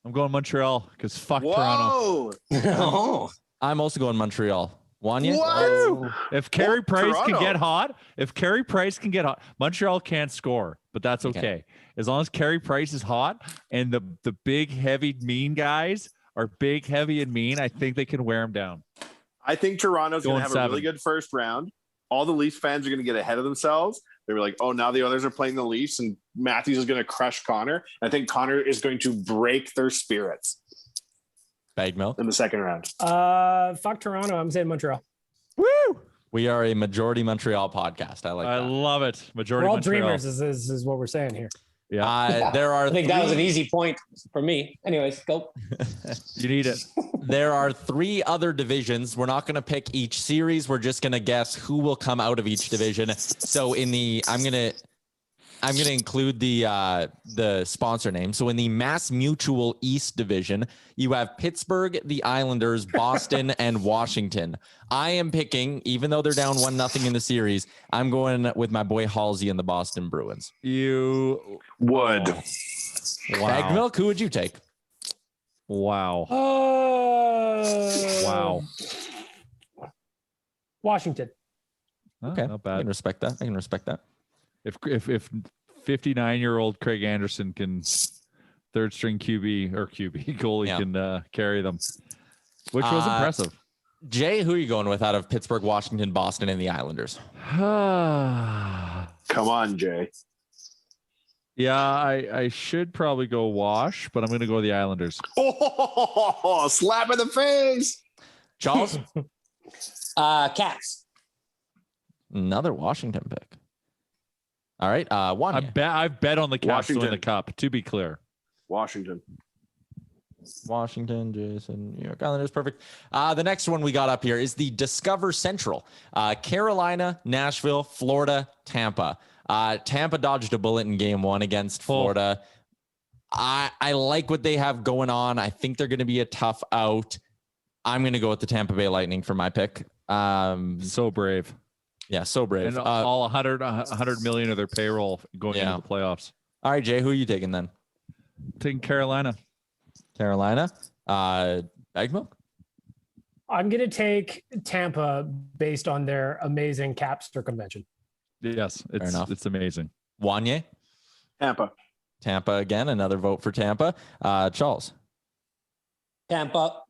I'm going Montreal because fuck Toronto. Whoa! Oh, I'm also going Montreal. Wanye? What? If Carey Price can Toronto. get hot, Montreal can't score, but that's okay. As long as Carey Price is hot and the big, heavy, mean guys are big, heavy, and mean, I think they can wear them down. I think Toronto's going to have 7. a really good first round. All the Leafs fans are going to get ahead of themselves. They were like, oh, now the others are playing the Leafs and Matthews is going to crush Connor. I think Connor is going to break their spirits Baggedmilk. in the second round. Fuck Toronto. I'm saying Montreal. Woo! We are a majority Montreal podcast. I like I that. love it. Majority We're all Montreal. dreamers is what we're saying here. Yeah, There are I think that was an easy point for me. Anyways, go. you need it. There are 3 other divisions. We're not going to pick each series. We're just going to guess who will come out of each division. So I'm going to include the sponsor name. So in the Mass Mutual East Division, you have Pittsburgh, the Islanders, Boston, and Washington. I am picking, even though they're down 1-0 in the series, I'm going with my boy Halsey and the Boston Bruins. You Would. Baggedmilk, who would you take? Wow. Wow. Washington. Okay, Not I can bad. respect that. I can respect that. If 59-year-old Craig Anderson can third string QB goalie Yeah. can carry them, which was impressive. Jay, who are you going with out of Pittsburgh, Washington, Boston, and the Islanders? Come on, Jay. Yeah, I should probably go Wash, but I'm going to go the Islanders. Oh, slap in the face. Charles? Cats. Another Washington pick. All right. Wanye. I've bet on the Caps to win Washington. the cup, to be clear. Washington. Washington, Jason, New York Islanders. Perfect. The next one we got up here is the Discover Central. Carolina, Nashville, Florida, Tampa. Tampa dodged a bullet in game 1 against Florida. I like what they have going on. I think they're going to be a tough out. I'm going to go with the Tampa Bay Lightning for my pick. So brave. Yeah, so brave. And all 100 million of their payroll going into the playoffs. All right, Jay, who are you taking then? Taking Carolina. Carolina. Baggedmilk? I'm going to take Tampa based on their amazing cap circumvention. Yes, enough. it's amazing. Wanye? Tampa. Tampa again. Another vote for Tampa. Charles? Tampa.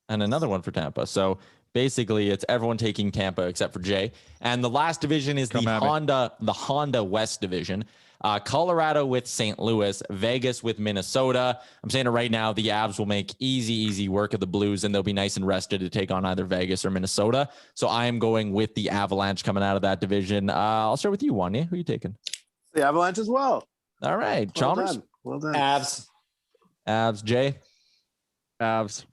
And another one for Tampa. So basically, it's everyone taking Tampa except for Jay. And the last division is the Honda West division. Colorado with St. Louis, Vegas with Minnesota. I'm saying it right now, the Avs will make easy work of the Blues, and they'll be nice and rested to take on either Vegas or Minnesota. So I am going with the Avalanche coming out of that division. I'll start with you, Wanye. Who are you taking? The Avalanche as well. All right, Well Chalmers. done. Well done. Avs. Jay. Avs.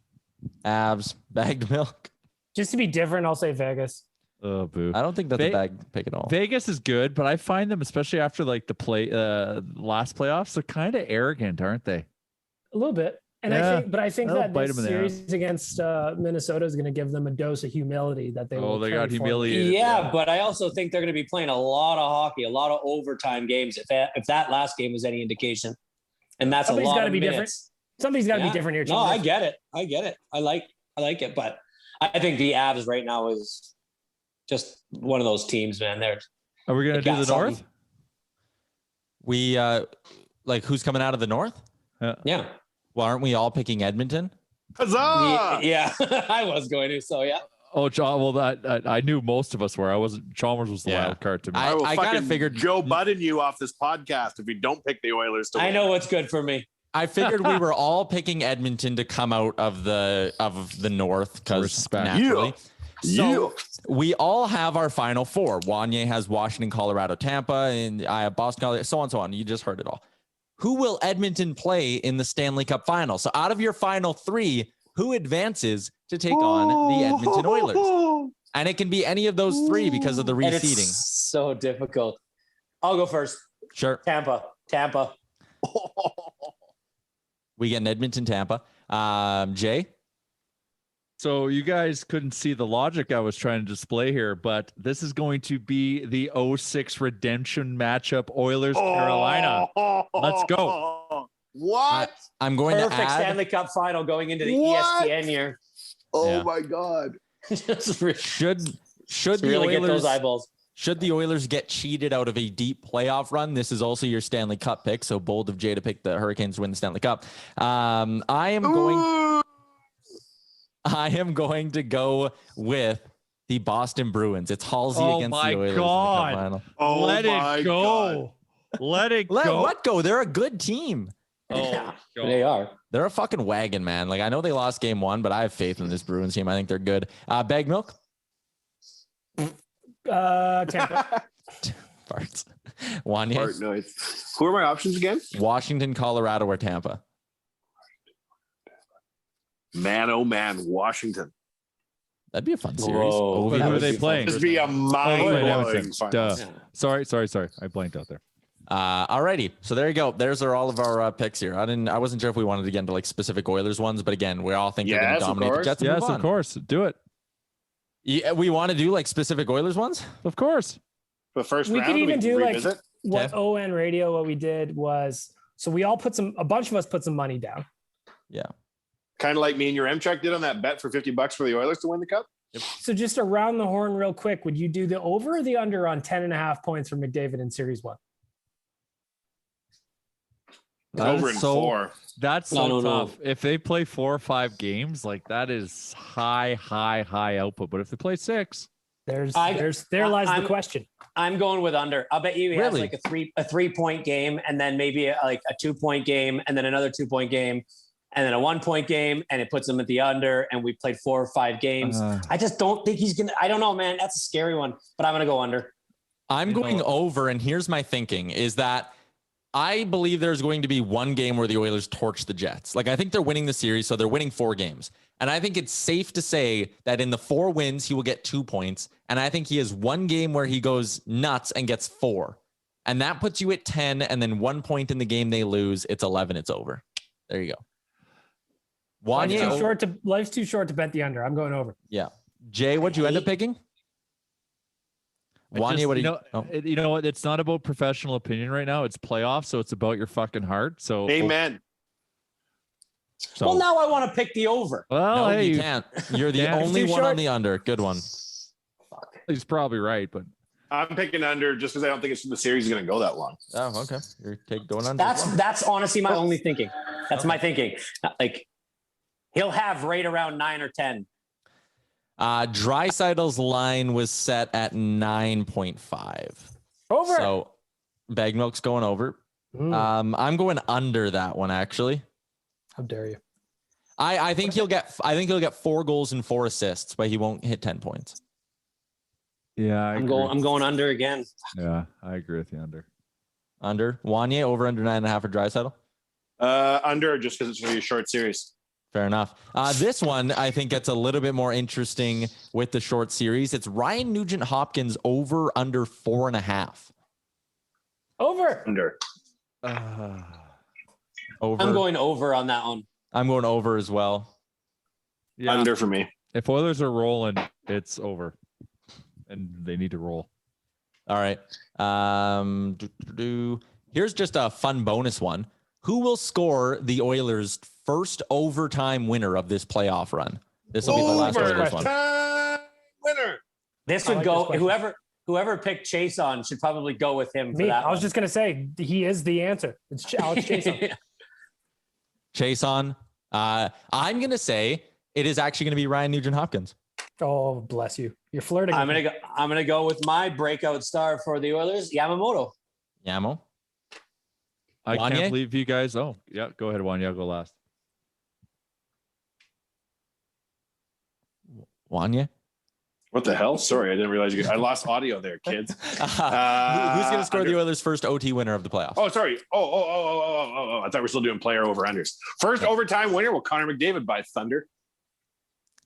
Baggedmilk. Just to be different, I'll say Vegas. Oh, boo. I don't think that's a bag pick at all. Vegas is good, but I find them, especially after like the last playoffs, they're kind of arrogant, aren't they? A little bit. And Yeah, I think that'll that bite this 'em in the series against Minnesota is going to give them a dose of humility that they will they carry got forward. humiliated. Yeah, but I also think they're going to be playing a lot of hockey, a lot of overtime games. If that last game was any indication, and that's Somebody's a lot gotta of be minutes. Something's got to be different here. No, Chalmers. I get it. I like it, but I think the Avs right now is just one of those teams, man. Are we going to They do the got North? something. We like who's coming out of the North? Yeah. Well, aren't we all picking Edmonton? Huzzah! Yeah. I was going to. So yeah. Oh, John. Well, I knew most of us were. I wasn't. Chalmers was the Yeah. wild card to me. I will I kinda fucking figured- Joe Budden you off this podcast if you don't pick the Oilers to win. I know what's good for me. I figured we were all picking Edmonton to come out of the North because Respect. naturally. So Yeah. we all have our final 4. Wanye has Washington, Colorado, Tampa, and I have Boston, Colorado, so on and so on. You just heard it all. Who will Edmonton play in the Stanley Cup final? So out of your final 3, who advances to take on the Edmonton Oilers? And it can be any of those 3 because of the And it's reseeding. so difficult. I'll go first. Sure. Tampa. We get an Edmonton, Tampa. Jay? So you guys couldn't see the logic I was trying to display here, but this is going to be the 06 redemption matchup, Oilers Carolina. Let's go. What? I'm going to Perfect add. Stanley Cup final going into the What? ESPN year. Oh Yeah. my God. Just really Should the get those Oilers eyeballs. should the Oilers get cheated out of a deep playoff run? This is also your Stanley Cup pick. So bold of Jay to pick the Hurricanes to win the Stanley Cup. I am going to go with the Boston Bruins. It's Halsey against the Oilers in the Cup final. Oh Let my it go. God. Let it Let go. what go? They're a good team. Oh, They are. They're a fucking wagon, man. Like, I know they lost game 1, but I have faith in this Bruins team. I think they're good. Baggedmilk? Tampa. Farts. Wanye? Fart noise. Who are my options again? Washington, Colorado, or Tampa? Man, oh man, Washington. That'd be a fun series. Whoa. But who are they playing? This would be a mind-blowing Duh. final. Sorry. I blanked out there. Alrighty, so there you go. There's all of our picks here. I wasn't sure if we wanted to get into like specific Oilers ones, but again, we all think they're going Yes, to of dominate the course. Jets. and move Yes, on. of course. Do it. Yeah, we want to do like specific Oilers ones. Of course. The first We round, could even do like revisit. what ON Radio. What we did was so we all a bunch of us put some money down. Yeah. Kind of like me and your M-Check did on that bet for $50 for the Oilers to win the Cup. So just around the horn, real quick, would you do the over or the under on 10.5 points for McDavid in Series 1? Over in 4. That's I so don't know. tough. If they play 4 or 5 games, like that is high output. But if they play 6, There lies the question. I'm going with under. I'll bet you he has Really? like a 3-point game, and then maybe like a 2-point game, and then another 2-point game, and then a 1-point game, and it puts him at the under. And we played 4 or 5 games. I just don't think he's gonna. I don't know, man. That's a scary one, but I'm gonna go under. I'm going over, and here's my thinking is that I believe there's going to be one game where the Oilers torch the Jets. Like, I think they're winning the series, so they're winning 4 games. And I think it's safe to say that in the 4 wins, he will get 2 points. And I think he has 1 game where he goes nuts and gets 4. And that puts you at 10, and then 1 point in the game they lose. It's 11. It's over. There you go. Wanye, Life's too short to bet the under. I'm going over. yeah. Jay, what'd you end up picking? Wanye, what do you? You know what? It's not about professional opinion right now. It's playoffs, so it's about your fucking heart. So Amen. So, Well, now I want to pick the over. well, No, hey, you can't. You're the Yeah. only Too one on short. the under. Good one. he's probably right, but I'm picking under just because I don't think the series is going to go that long. Oh, okay. You're going under. as well. That's honestly my only thinking. That's my thinking. Like he'll have right around 9 or 10. Dreisaitl's line was set at 9.5. Over. So Baggedmilk's going over. I'm going under that one actually. How dare you? I think he'll get 4 goals and 4 assists, but he won't hit 10 points. yeah, I'm going under again. Yeah, I agree with you. Under. Wanye, over under 9.5 for Draisaitl. Under just because it's going to be a short series. Fair enough. This one I think gets a little bit more interesting with the short series. It's Ryan Nugent Hopkins over under 4.5. Over. Under. Over. I'm going over on that one. I'm going over as well. Yeah, Under for me. if Oilers are rolling, it's over, and they need to roll. All right. Here's just a fun bonus one. Who will score the Oilers' first overtime winner of this playoff run? This will be the last Oilers one. Overtime winner. This I would like go. this question. Whoever picked Chase on should probably go with him. For Me. that I was one. just gonna say he is the answer. It's Alex Jason. Chase on. I'm going to say it is actually going to be Ryan Nugent Hopkins. Oh, bless you. You're flirting. I'm with me. gonna go with my breakout star for the Oilers, Yamamoto. Yamo. I Wanye? can't believe you guys. Oh, yeah, go ahead, Wanye. I'll go last. Wanye. What the hell? Sorry, I didn't realize I lost audio there, kids. Who's going to score under. the Oilers' first OT winner of the playoffs? Oh, sorry. Oh. I thought we were still doing player over unders. First overtime winner will Connor McDavid by Thunder.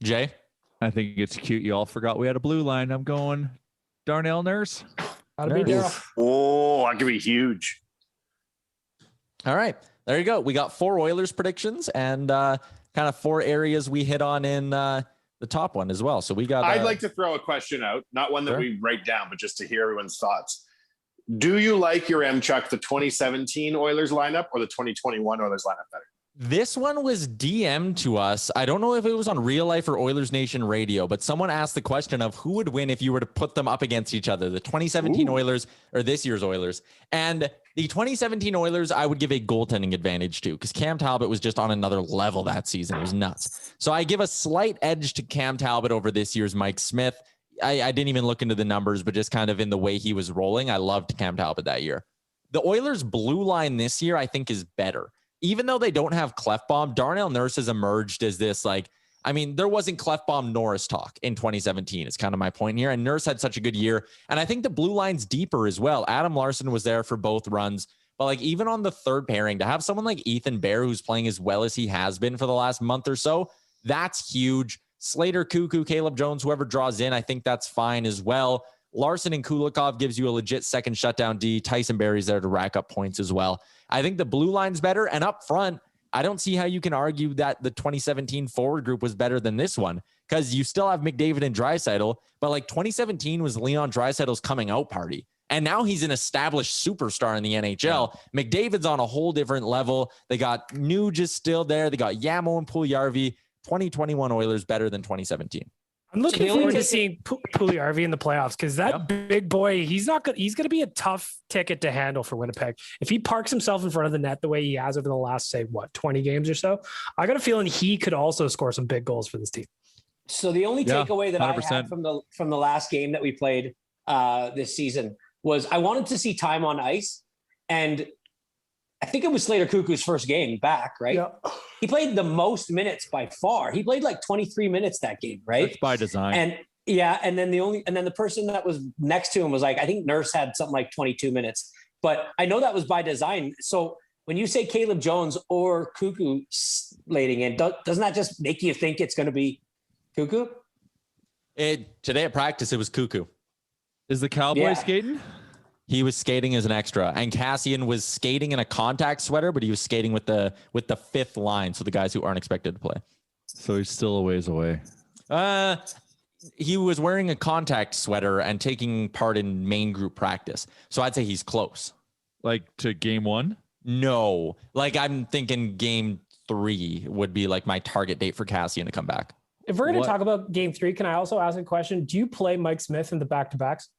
Jay. I think it's cute. You all forgot we had a blue line. I'm going Darnell Nurse. Gotta be Daryl. Oh, that could be huge. All right. There you go. We got 4 Oilers predictions and kind of 4 areas we hit on in the top one as well. So we got. I'd like to throw a question out, not one that Sure. we write down, but just to hear everyone's thoughts. Do you like your Chuck, the 2017 Oilers lineup or the 2021 Oilers lineup better? This one was DM'd to us. I don't know if it was on Real Life or Oilers Nation Radio, but someone asked the question of who would win if you were to put them up against each other, the 2017 Oilers or this year's Oilers. And the 2017 Oilers, I would give a goaltending advantage to, because Cam Talbot was just on another level that season. It was nuts. So I give a slight edge to Cam Talbot over this year's Mike Smith. I didn't even look into the numbers, but just kind of in the way he was rolling, I loved Cam Talbot that year. The Oilers' blue line this year, I think, is better. Even though they don't have Clefbaum, Darnell Nurse has emerged as this, there wasn't Clefbaum Norris talk in 2017. It's kind of my point here. And Nurse had such a good year. And I think the blue line's deeper as well. Adam Larson was there for both runs. But even on the third pairing, to have someone like Ethan Bear, who's playing as well as he has been for the last month or so, that's huge. Slater, Cuckoo, Caleb Jones, whoever draws in, I think that's fine as well. Larson and Kulikov gives you a legit second shutdown D. Tyson Barrie's there to rack up points as well. I think the blue line's better. And up front, I don't see how you can argue that the 2017 forward group was better than this one, because you still have McDavid and Draisaitl, but 2017 was Leon Draisaitl's coming out party. And now he's an established superstar in the NHL. Yeah. McDavid's on a whole different level. They got Nuge is still there. They got Yamo and Puljujarvi. 2021 Oilers better than 2017. I'm looking forward to seeing Puljujarvi in the playoffs, because that big boy, he's going to be a tough ticket to handle for Winnipeg. If he parks himself in front of the net the way he has over the last, 20 games or so, I got a feeling he could also score some big goals for this team. So the only takeaway that 100%. I had from the last game that we played this season was I wanted to see time on ice, and I think it was Slater Cuckoo's first game back, right? Yeah. He played the most minutes by far. He played 23 minutes that game, right? That's by design. And then the person that was next to him was I think Nurse had something like 22 minutes. But I know that was by design. So when you say Caleb Jones or Cuckoo slating in, doesn't that just make you think it's going to be Cuckoo? Today at practice, it was Cuckoo. Is the Cowboy skating? He was skating as an extra, and Cassian was skating in a contact sweater, but he was skating with the fifth line. So the guys who aren't expected to play. So he's still a ways away. He was wearing a contact sweater and taking part in main group practice. So I'd say he's close. To game one? No, I'm thinking game 3 would be my target date for Cassian to come back. If we're going to talk about game 3, can I also ask a question? Do you play Mike Smith in the back-to-backs?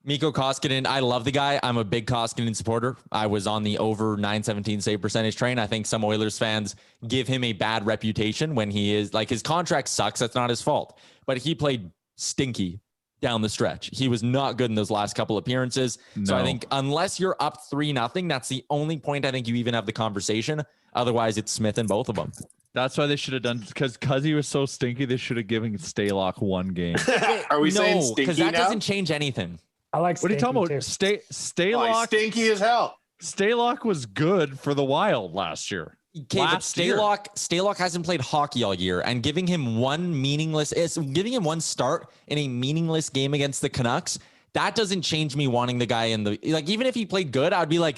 Mikko Koskinen, I love the guy. I'm a big Koskinen supporter. I was on the over 917 save percentage train. I think some Oilers fans give him a bad reputation when he is his contract sucks. That's not his fault, but he played stinky down the stretch. He was not good in those last couple appearances. No. So I think unless you're up 3-0, that's the only point I think you even have the conversation. Otherwise it's Smith in both of them. That's why they should have done, because he was so stinky. They should have given Stalock one game. Are we saying stinky because that now? doesn't change anything. I like. What are you talking about? Stalock, stinky as hell. Stalock was good for the Wild last year. Okay, but Stalock hasn't played hockey all year, and giving him one start in a meaningless game against the Canucks, that doesn't change me wanting the guy in the even if he played good, I'd be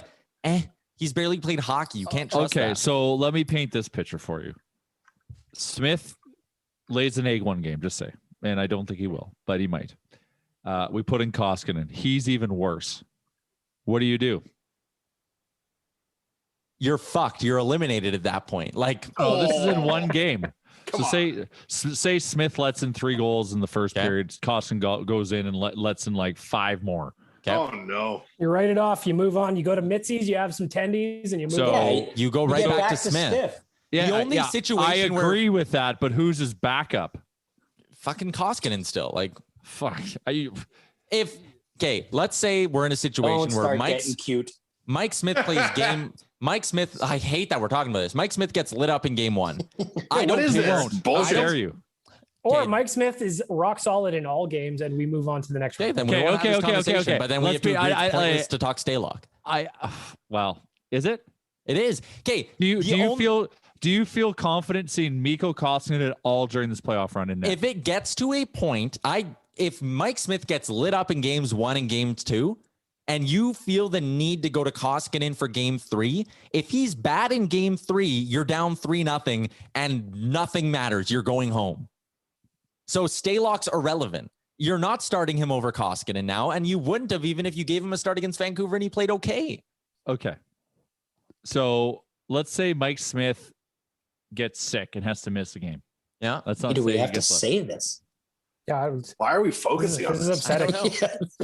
he's barely played hockey. You can't trust that. So let me paint this picture for you. Smith lays an egg one game, just say, and I don't think he will, but he might. We put in Koskinen. He's even worse. What do? You're fucked. You're eliminated at that point. This is in one game. Say Smith lets in 3 goals in the first period. Koskinen goes in and lets in 5 more. Okay. Oh no! You write it off. You move on. You go to Mitzi's. You have some tendies, and you move on. You go right back to Smith. Yeah, the only situation I agree with that, but who's his backup? Fucking Koskinen still. Fuck. Let's say we're in a situation where Mike Smith plays game. Mike Smith, I hate that we're talking about this. Mike Smith gets lit up in game 1. I don't Bullshit. I dare you. Or Mike Smith is rock solid in all games, and we move on to the next round. Okay. But then we have to agree it's pointless to talk Stalock. Is it? It is. Okay. Do you feel confident seeing Mikko Koskinen at all during this playoff run in net? If it gets to a point, if Mike Smith gets lit up in games 1 and games 2, and you feel the need to go to Koskinen for game 3, if he's bad in game 3, you're down 3-0 and nothing matters. You're going home. So Stalock's irrelevant. You're not starting him over Koskinen now, and you wouldn't have even if you gave him a start against Vancouver and he played okay. Okay. So let's say Mike Smith gets sick and has to miss a game. Yeah. Let's not Do we say have he to gets left. say this? Yeah, Why are we focusing on this is this? upsetting.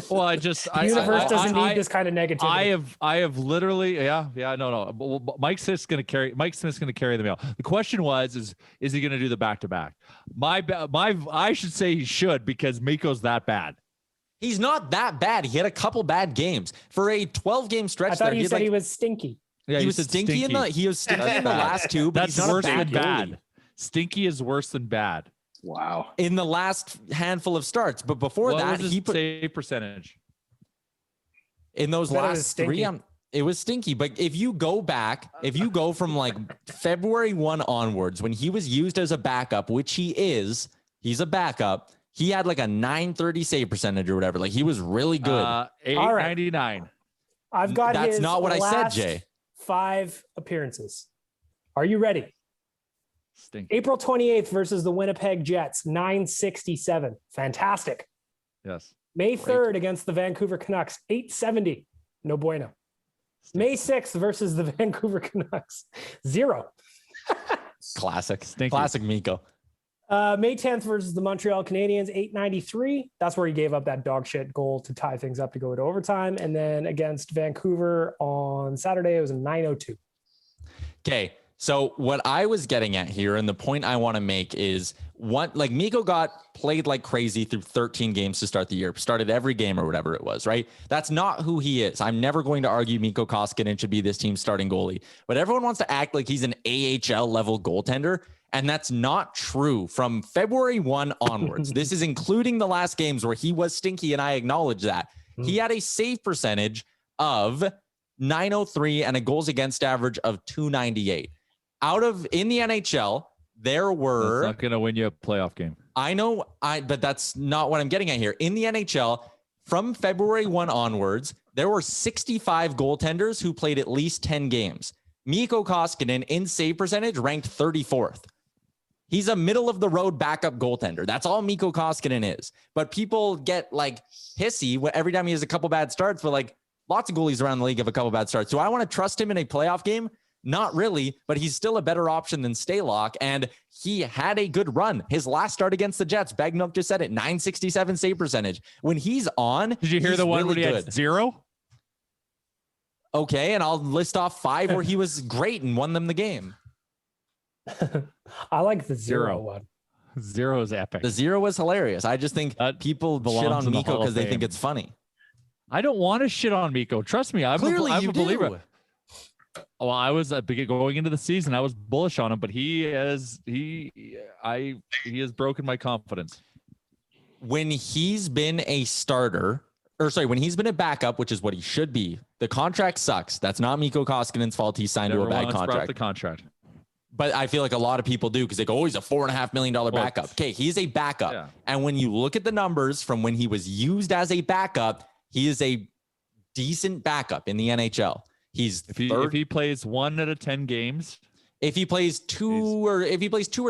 Well, I just The universe doesn't need this kind of negativity. I have literally no. Mike Smith's gonna carry the mail. The question was is he gonna do the back-to-back? I should say he should because Mikko's that bad. He's not that bad. He had a couple bad games for a 12-game stretch. I thought you said he he was stinky. Yeah, he was stinky in the last two. But That's he's not worse a than goalie. bad. Stinky is worse than bad. Wow. In the last handful of starts, but before What that, was he his put save percentage. in those Well, it was last stinky. three. It was stinky. But if you go back, if you go from like February 1 onwards, when he was used as a backup, which he's a backup. He had like a 930 save percentage or whatever. Like he was really good. 899. I've got That's his not what I said, last Jay. 5 appearances. Are you ready? Stinky. April 28th versus the Winnipeg Jets, 967. Fantastic. Yes. May 3rd against the Vancouver Canucks, 870. No bueno. May 6th versus the Vancouver Canucks, 0. Classic. Stinky. Classic Mikko. May 10th versus the Montreal Canadiens, 893. That's where he gave up that dog shit goal to tie things up to go to overtime. And then against Vancouver on Saturday, it was a 902. Okay. So what I was getting at here, and the point I want to make is Mikko got played like crazy through 13 games to start the year, started every game or whatever it was, right? That's not who he is. I'm never going to argue Mikko Koskinen should be this team's starting goalie, but everyone wants to act like he's an AHL level goaltender. And that's not true from February 1 onwards. This is including the last games where he was stinky, and I acknowledge that. He had a save percentage of 903 and a goals against average of 298. In the NHL, there were... That's not going to win you a playoff game. I know, but that's not what I'm getting at here. In the NHL, from February 1 onwards, there were 65 goaltenders who played at least 10 games. Mikko Koskinen in save percentage ranked 34th. He's a middle of the road backup goaltender. That's all Mikko Koskinen is. But people get like hissy every time he has a couple bad starts, but like lots of goalies around the league have a couple bad starts. Do I want to trust him in a playoff game? Not really, but he's still a better option than Stalock, and he had a good run. His last start against the Jets, Baggedmilk just said it, 967 save percentage. When he's on, did you hear the one really where he had 0? Okay, and I'll list off 5 where he was great and won them the game. I like the 0 one. 0 is epic. The 0 was hilarious. I just think people shit belongs on in the Mikko Hall of because they Fame. think it's funny. I don't want to shit on Mikko. Trust me, I'm Clearly a you believer. do. Well, I was going into the season. I was bullish on him, but he has broken my confidence. When he's been a starter, when he's been a backup, which is what he should be, the contract sucks. That's not Mikko Koskinen's fault. He signed to a bad contract. The contract. But I feel like a lot of people do because they go, oh, he's a $4.5 million backup. Okay, he's a backup. Yeah. And when you look at the numbers from when he was used as a backup, he is a decent backup in the NHL. He's if he plays 1 out of 10 games, if he plays 2 or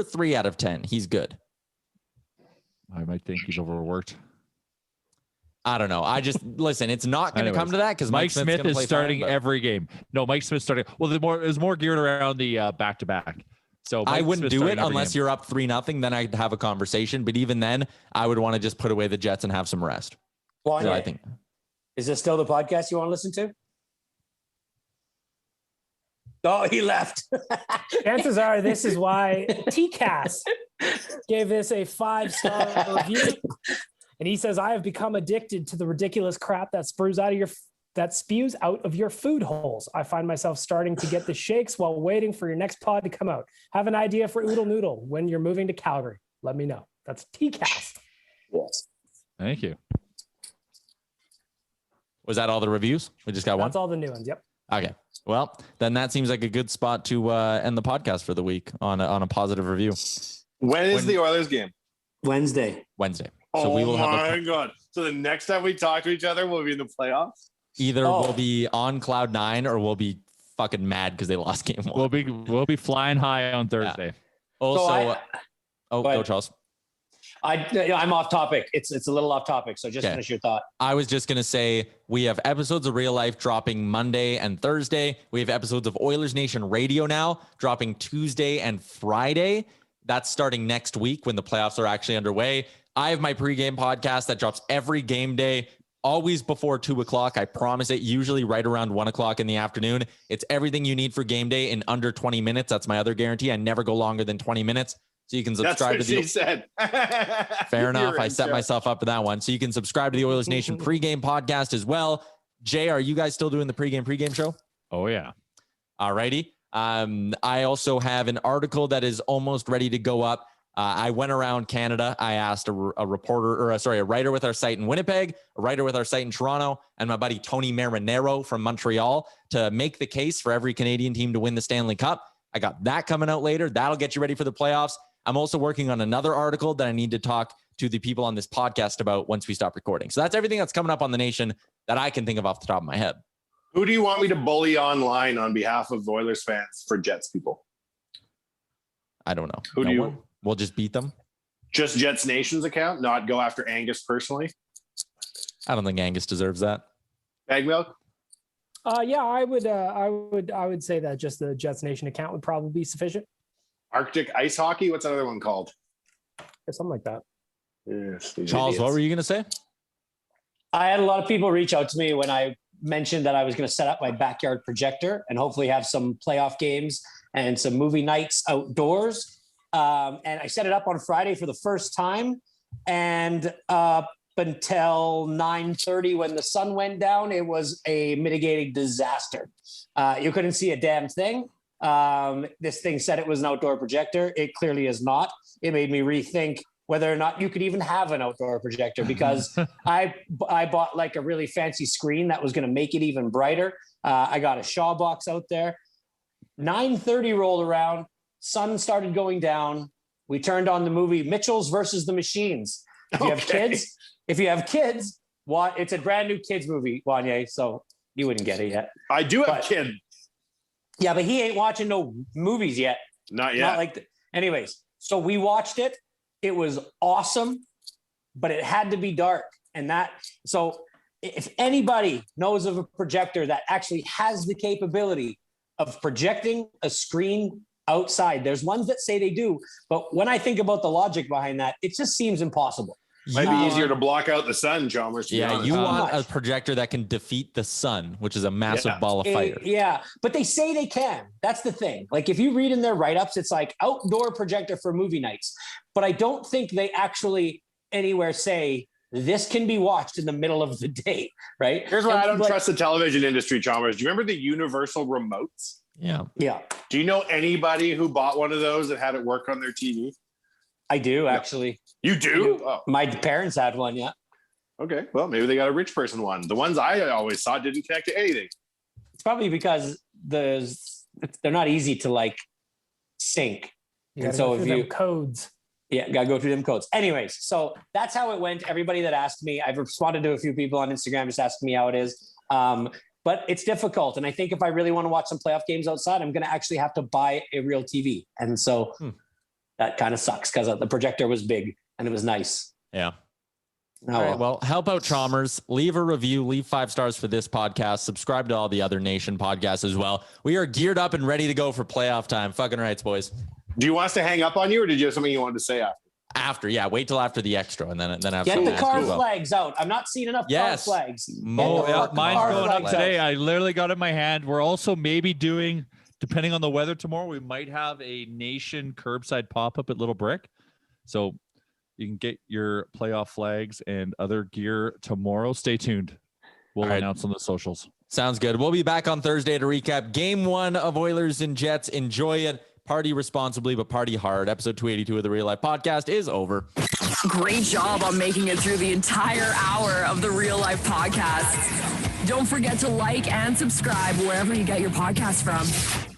3 out of 10, he's good. I might think he's overworked. I don't know. I just listen. It's not going to come to that because Mike Smith is starting every game. No, Mike Smith starting. Well, it was more geared around the back-to-back. So I wouldn't Smith do it starting every unless game. you're up 3-0. Then I'd have a conversation. But even then, I would want to just put away the Jets and have some rest. Wanye, So I think. is this still the podcast you want to listen to? Oh, he left. Chances are this is why TCAS gave this a 5-star review. And he says, I have become addicted to the ridiculous crap that spews out of your food holes. I find myself starting to get the shakes while waiting for your next pod to come out. Have an idea for Oodle Noodle when you're moving to Calgary. Let me know. That's TCAS. Yes. Thank you. Was that all the reviews? We just got one? That's all the new ones. Yep. Okay. Well, then that seems like a good spot to end the podcast for the week on a positive review. When is the Oilers game? Wednesday. So we will have God. So the next time we talk to each other, we'll be in the playoffs? either we'll be on cloud 9 or we'll be fucking mad because they lost game 1. We'll be flying high on Thursday. Also, So go Charles. I'm off topic. It's a little off topic. So just finish your thought. I was just going to say we have episodes of Real Life dropping Monday and Thursday. We have episodes of Oilers Nation Radio now dropping Tuesday and Friday. That's starting next week when the playoffs are actually underway. I have my pregame podcast that drops every game day, always before 2:00. I promise it, usually right around 1:00 in the afternoon. It's everything you need for game day in under 20 minutes. That's my other guarantee. I never go longer than 20 minutes. So you can subscribe That's to what the. she said. Fair enough. You're I set myself up for that one. So you can subscribe to the Oilers Nation pregame podcast as well. Jay, are you guys still doing the pregame show? Oh yeah. All righty. I also have an article that is almost ready to go up. I went around Canada. I asked a writer with our site in Winnipeg, a writer with our site in Toronto, and my buddy Tony Marinero from Montreal to make the case for every Canadian team to win the Stanley Cup. I got that coming out later. That'll get you ready for the playoffs. I'm also working on another article that I need to talk to the people on this podcast about once we stop recording. So that's everything that's coming up on the Nation that I can think of off the top of my head. Who do you want me to bully online on behalf of Oilers fans for Jets people? I don't know. Who do you? We'll just beat them. Just Jets Nation's account, not go after Angus personally. I don't think Angus deserves that. Baggedmilk? Yeah, I would say that just the Jets Nation account would probably be sufficient. Arctic ice hockey? What's another one called? Or something like that. Yes, Charles, what were you going to say? I had a lot of people reach out to me when I mentioned that I was going to set up my backyard projector and hopefully have some playoff games and some movie nights outdoors. And I set it up on Friday for the first time. And up until 9:30 when the sun went down, it was a mitigating disaster. You couldn't see a damn thing. This thing said it was an outdoor projector. It clearly is not. It made me rethink whether or not you could even have an outdoor projector, because I bought like a really fancy screen that was going to make it even brighter. I got a Shaw box out there. 9:30 rolled around. Sun started going down. We turned on the movie Mitchells versus the Machines. If you have kids, it's a brand new kids movie, Wanye, so you wouldn't get it yet. I do have a kid. Yeah, but he ain't watching no movies yet. Not yet. Anyways, so we watched it. It was awesome, but it had to be dark. So if anybody knows of a projector that actually has the capability of projecting a screen outside, there's ones that say they do, but when I think about the logic behind that, it just seems impossible. Might be easier to block out the sun, Chalmers. Yeah, you want a projector that can defeat the sun, which is a massive ball of fire. Yeah, but they say they can. That's the thing. Like if you read in their write-ups, it's like outdoor projector for movie nights. But I don't think they actually anywhere say this can be watched in the middle of the day, right? Here's why I don't trust the television industry, Chalmers. Do you remember the universal remotes? Yeah. Yeah. Do you know anybody who bought one of those that had it work on their TV? I do, actually. You do? Oh. My parents had one, yeah. Okay. Well, maybe they got a rich person one. The ones I always saw didn't connect to anything. It's probably because they're not easy to like sync. And so if you codes. Yeah, gotta go through them codes. Anyways, so that's how it went. Everybody that asked me, I've responded to a few people on Instagram just asking me how it is. But it's difficult. And I think if I really want to watch some playoff games outside, I'm going to actually have to buy a real TV. And so that kind of sucks because the projector was big and it was nice. Yeah. Oh, all right, well, help out Chalmers. Leave a review, leave 5 stars for this podcast. Subscribe to all the other Nation podcasts as well. We are geared up and ready to go for playoff time. Fucking rights, boys. Do you want us to hang up on you, or did you have something you wanted to say after? After, yeah. Wait till after the extra, and then have get the car flags out. I'm not seeing enough car flags. Mine's going up today. I literally got it in my hand. We're also maybe doing, depending on the weather tomorrow, we might have a Nation curbside pop-up at Little Brick. So you can get your playoff flags and other gear tomorrow. Stay tuned. We'll announce on the socials. Sounds good. We'll be back on Thursday to recap Game 1 of Oilers and Jets. Enjoy it. Party responsibly, but party hard. Episode 282 of the Real Life Podcast is over. Great job on making it through the entire hour of the Real Life Podcast. Don't forget to like and subscribe wherever you get your podcast from.